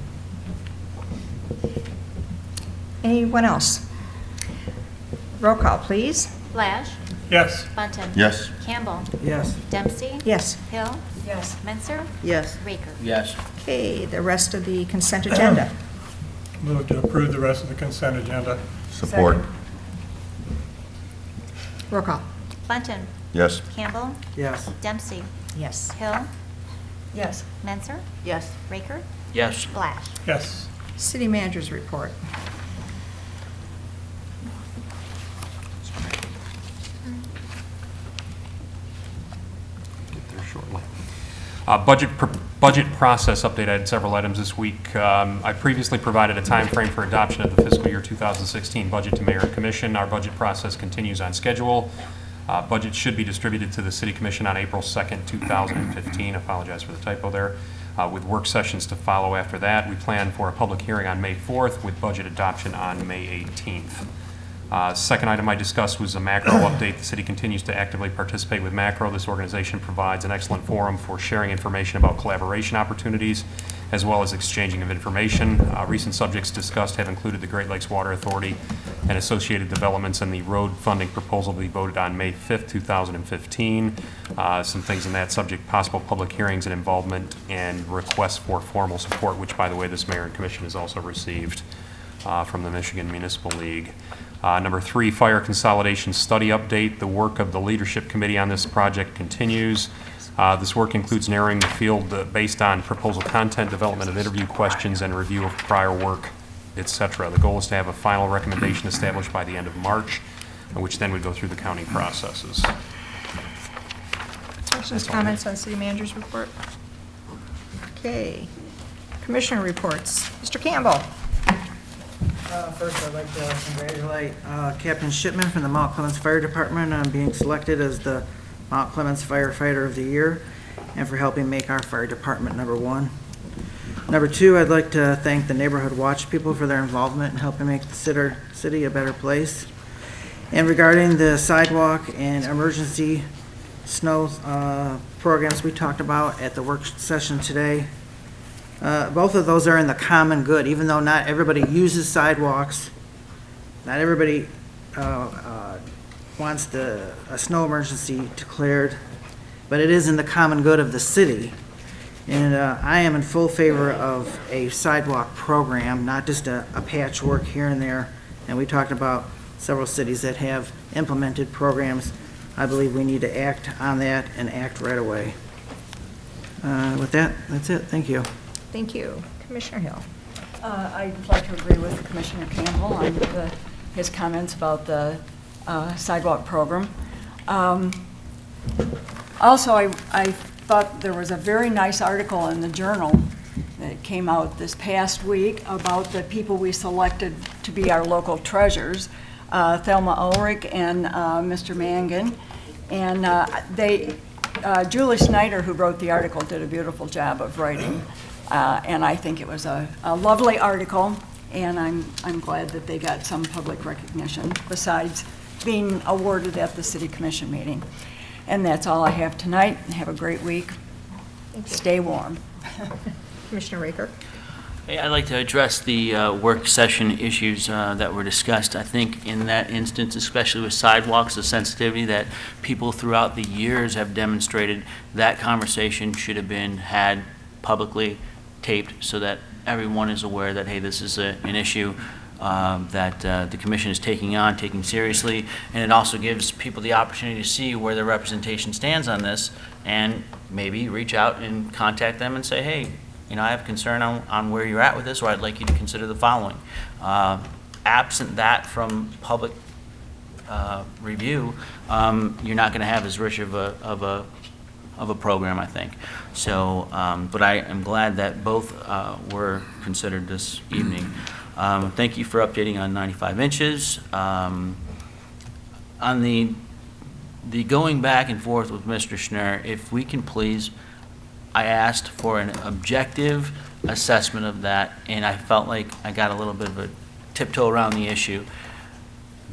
Anyone else? Roll call, please. Lash, Yes. Bunten. Yes. Campbell. Yes. Dempsey. Yes. Hill. Yes. Menser. Yes. Raker. Yes. Okay, the rest of the consent agenda. Move to approve the rest of the consent agenda. Support. Roll call. Bunten. Yes. Campbell. Yes. Dempsey. Yes. Hill. Yes. Menser. Yes. Raker. Yes. Lash. Yes. City managers report. Get there shortly. Budget process update. I had several items this week. I previously provided a time frame for adoption of the fiscal year 2016 budget to mayor and commission. Our budget process continues on schedule. Budget should be distributed to the city commission on April 2nd, 2015. Apologize for the typo there. With work sessions to follow after that. We plan for a public hearing on May 4th with budget adoption on May 18th. Second item I discussed was a macro update. The city continues to actively participate with macro. This organization provides an excellent forum for sharing information about collaboration opportunities as well as exchanging of information. Recent subjects discussed have included the Great Lakes Water Authority and associated developments and the road funding proposal to be voted on May 5th, 2015. Some things in that subject, possible public hearings and involvement and requests for formal support, which, by the way, this mayor and commission has also received from the Michigan Municipal League. Number 3, fire consolidation study update. The work of the leadership committee on this project continues. This work includes narrowing the field based on proposal content, development of interview questions, and review of prior work, etc. The goal is to have a final recommendation established by the end of March, which then would go through the county processes. Questions, comments on city manager's report? Okay. Commissioner reports. Mr. Campbell. First, I'd like to congratulate Captain Shipman from the Mount Clemens Fire Department on being selected as the Mount Clemens Firefighter of the Year and for helping make our fire department #1. Number 2, I'd like to thank the Neighborhood Watch people for their involvement in helping make the city a better place. And regarding the sidewalk and emergency snow programs we talked about at the work session today, Both of those are in the common good, even though not everybody uses sidewalks. Not everybody wants a snow emergency declared, but it is in the common good of the city. And I am in full favor of a sidewalk program, not just a patchwork here and there. And we talked about several cities that have implemented programs. I believe we need to act on that and act right away. With that, that's it. Thank you. Thank you. Commissioner Hill. I'd like to agree with Commissioner Campbell on his comments about the sidewalk program. Also, I thought there was a very nice article in the Journal that came out this past week about the people we selected to be our local treasures, Thelma Ulrich and Mr. Mangan. And Julie Snyder, who wrote the article, did a beautiful job of writing. And I think it was a lovely article, and I'm glad that they got some public recognition besides being awarded at the City Commission meeting. And that's all I have tonight. Have a great week. Stay warm. Commissioner Raker. Hey, I'd like to address the work session issues that were discussed. I think in that instance, especially with sidewalks, the sensitivity that people throughout the years have demonstrated, that conversation should have been had publicly taped so that everyone is aware that, hey, this is an issue that the commission is taking seriously, and it also gives people the opportunity to see where their representation stands on this, and maybe reach out and contact them and say, hey, you know, I have concern on where you're at with this, or I'd like you to consider the following. Absent that from public review, you're not going to have as rich of a program, I think. So, but I am glad that both were considered this evening. Thank you for updating on 95 inches. On the going back and forth with Mr. Schnurr, if we can please, I asked for an objective assessment of that, and I felt like I got a little bit of a tiptoe around the issue.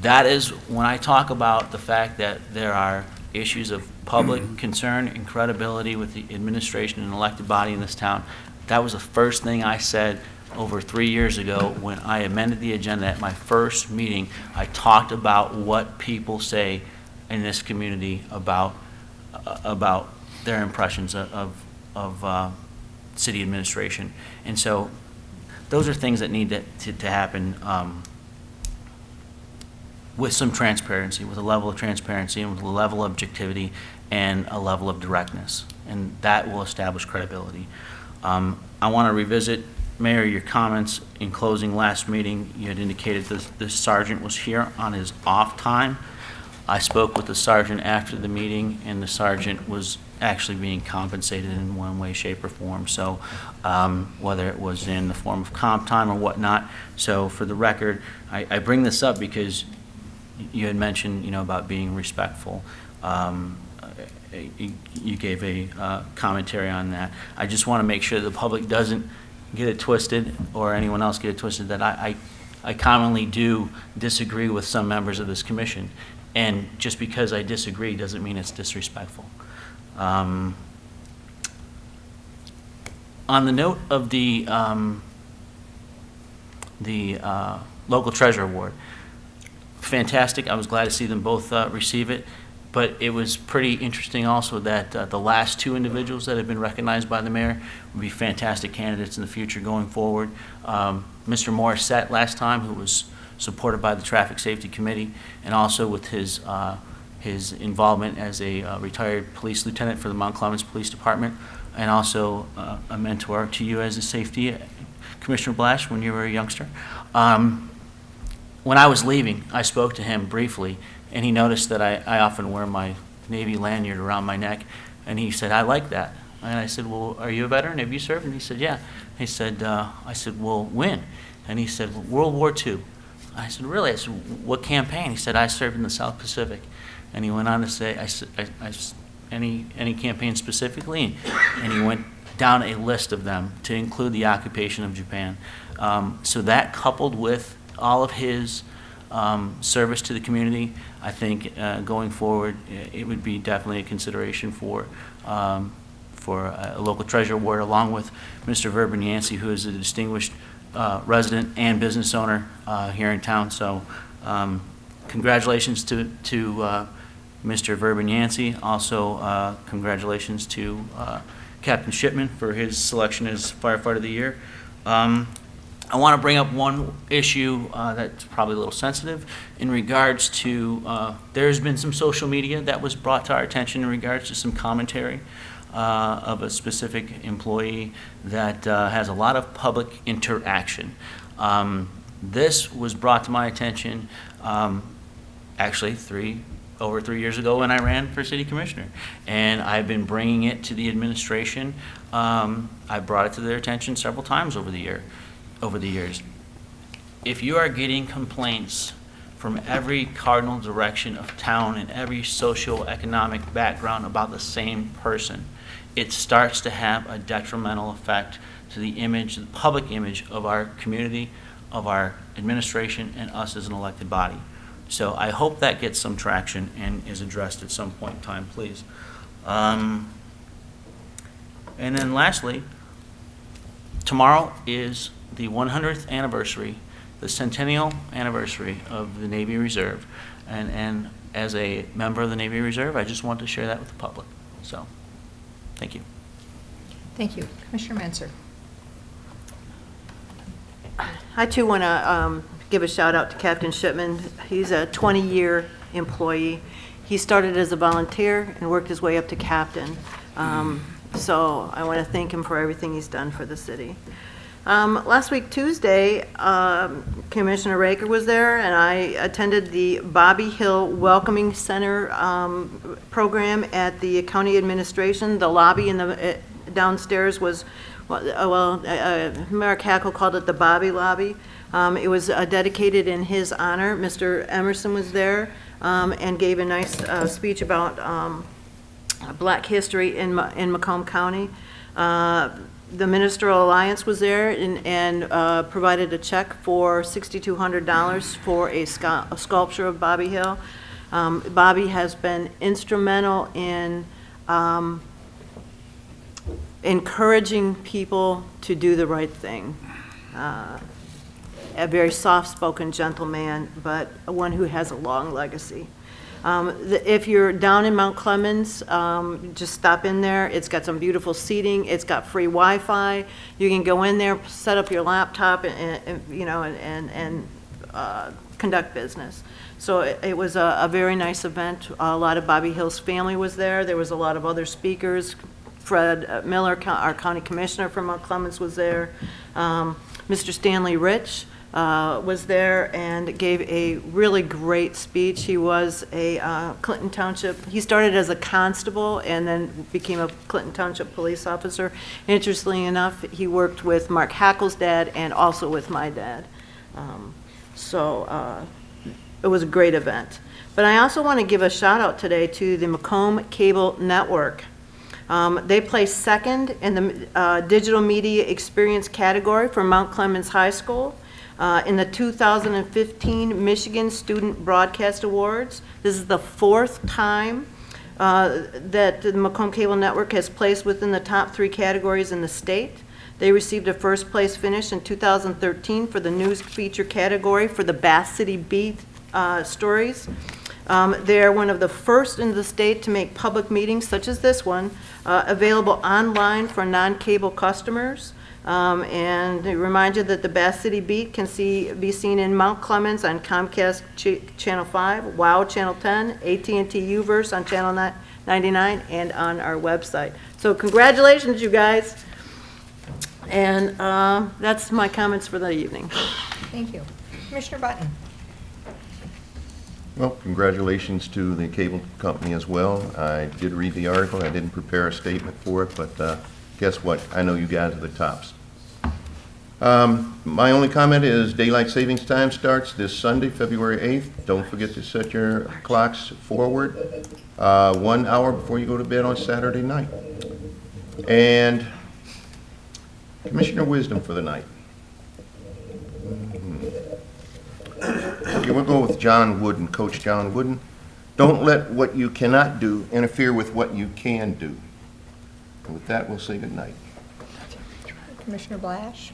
That is when I talk about the fact that there are issues of public concern and credibility with the administration and elected body in this town. That was the first thing I said over 3 years ago when I amended the agenda at my first meeting. I talked about what people say in this community about their impressions of city administration. And so those are things that need to happen with some transparency, with a level of transparency and with a level of objectivity and a level of directness. And that will establish credibility. I want to revisit, Mayor, your comments in closing last meeting. You had indicated the sergeant was here on his off time. I spoke with the sergeant after the meeting, and the sergeant was actually being compensated in one way, shape, or form. So whether it was in the form of comp time or whatnot. So for the record, I bring this up because you had mentioned, you know, about being respectful. You gave a commentary on that. I just want to make sure the public doesn't get it twisted, or anyone else get it twisted, that I commonly do disagree with some members of this commission. And just because I disagree doesn't mean it's disrespectful. On the note of the Local Treasure Award, fantastic. I was glad to see them both receive it. But it was pretty interesting also that the last two individuals that have been recognized by the mayor would be fantastic candidates in the future going forward. Mr. Morissette last time, who was supported by the Traffic Safety Committee, and also with his involvement as a retired police lieutenant for the Mount Clemens Police Department, and also a mentor to you as a safety, Commissioner Blash, when you were a youngster. When I was leaving, I spoke to him briefly, and he noticed that I often wear my Navy lanyard around my neck, and he said, I like that. And I said, well, are you a veteran? Have you served? And he said, yeah. He said, I said, well, when? And he said, well, World War II. I said, really? I said, what campaign? He said, I served in the South Pacific. And he went on to say, any campaign specifically? And he went down a list of them to include the occupation of Japan. So that, coupled with all of his service to the community, I think going forward, it would be definitely a consideration for for a local treasure award, along with Mr. Verben Yancey, who is a distinguished resident and business owner here in town. So congratulations to Mr. Verben Yancey. Also, congratulations to Captain Shipman for his selection as Firefighter of the Year. I want to bring up one issue that's probably a little sensitive in regards to, there's been some social media that was brought to our attention in regards to some commentary of a specific employee that has a lot of public interaction. This was brought to my attention actually over 3 years ago when I ran for city commissioner, and I've been bringing it to the administration. I brought it to their attention several times over the years. If you are getting complaints from every cardinal direction of town and every socioeconomic background about the same person, it starts to have a detrimental effect to the image, the public image of our community, of our administration, and us as an elected body. So I hope that gets some traction and is addressed at some point in time, please. And then lastly, tomorrow is the 100th anniversary, the centennial anniversary of the Navy Reserve. And as a member of the Navy Reserve, I just want to share that with the public. So, thank you. Thank you. Commissioner Manser. I too want to give a shout out to Captain Shipman. He's a 20-year employee. He started as a volunteer and worked his way up to captain. So I want to thank him for everything he's done for the city. Last week, Tuesday, Commissioner Raker was there, and I attended the Bobby Hill Welcoming Center program at the county administration. The lobby in the downstairs was, Mayor Hackle called it the Bobby Lobby. It was dedicated in his honor. Mr. Emerson was there and gave a nice speech about Black history in Macomb County. The Ministerial Alliance was there and provided a check for $6,200 for a sculpture of Bobby Hill. Bobby has been instrumental in encouraging people to do the right thing. A very soft-spoken gentleman, but one who has a long legacy. If you're down in Mount Clemens, just stop in there. It's got some beautiful seating. It's got free Wi-Fi. You can go in there, set up your laptop, and conduct business. So it was a very nice event. A lot of Bobby Hill's family was there. There was a lot of other speakers. Fred Miller, our county commissioner from Mount Clemens, was there. Mr. Stanley Rich was there and gave a really great speech. He was a Clinton Township, he started as a constable and then became a Clinton Township police officer. Interestingly enough, he worked with Mark Hackle's dad and also with my dad. It was a great event. But I also want to give a shout out today to the Macomb Cable Network. They placed second in the digital media experience category for Mount Clemens High School. In the 2015 Michigan Student Broadcast Awards. This is the fourth time that the Macomb Cable Network has placed within the top 3 categories in the state. They received a first place finish in 2013 for the news feature category for the Bath City Beat stories. They are one of the first in the state to make public meetings such as this one available online for non-cable customers. And I remind you that the Bath City Beat can be seen in Mount Clemens on Comcast Channel 5, WOW Channel 10, AT&T U-verse on Channel 99, and on our website. So congratulations, you guys. And that's my comments for the evening. Thank you. Commissioner Button. Well, congratulations to the cable company as well. I did read the article. I didn't prepare a statement for it, but guess what? I know you guys are the tops. My only comment is daylight savings time starts this Sunday, February 8th. Don't forget to set your clocks forward 1 hour before you go to bed on Saturday night. And Commissioner Wisdom for the night. Okay, we'll go with John Wooden, Coach John Wooden. Don't let what you cannot do interfere with what you can do. And with that, we'll say goodnight. Commissioner Blash?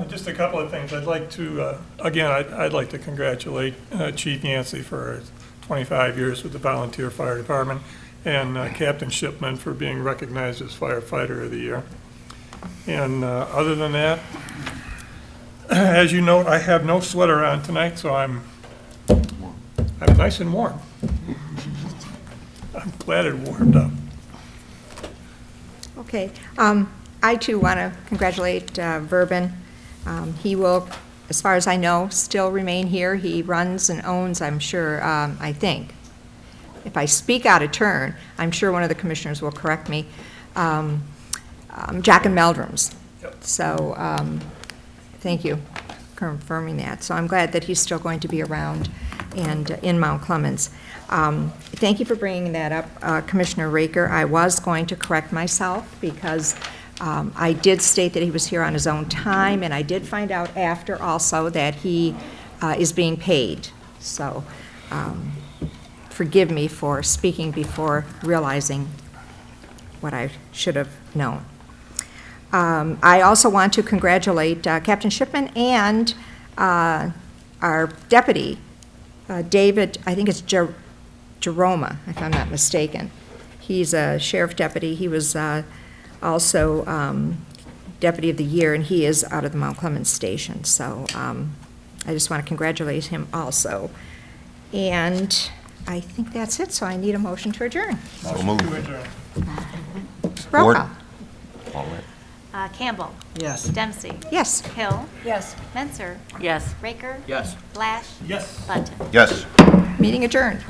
Just a couple of things. I'd like to, again, I'd like to congratulate Chief Yancey for 25 years with the Volunteer Fire Department, and Captain Shipman for being recognized as Firefighter of the Year. And other than that, as you note, I have no sweater on tonight, so I'm nice and warm. I'm glad it warmed up. Okay. I too want to congratulate Verben. He will, as far as I know, still remain here. He runs and owns, I'm sure, I think. If I speak out of turn, I'm sure one of the commissioners will correct me. Jack and Meldrum's. So thank you for confirming that. So I'm glad that he's still going to be around and in Mount Clemens. Thank you for bringing that up, Commissioner Raker. I was going to correct myself because I did state that he was here on his own time, and I did find out after also that he is being paid. So forgive me for speaking before realizing what I should have known. I also want to congratulate Captain Shipman and our deputy, David, I think it's Jeroma, if I'm not mistaken. He's a sheriff deputy. He was also Deputy of the Year, and he is out of the Mount Clemens station. So I just want to congratulate him also. And I think that's it, so I need a motion to adjourn. So moved. Roll call. All right. Campbell. Yes. Dempsey. Yes. Hill. Yes. Menser. Yes. Raker. Yes. Blash. Yes. Bunton. Yes. Meeting adjourned.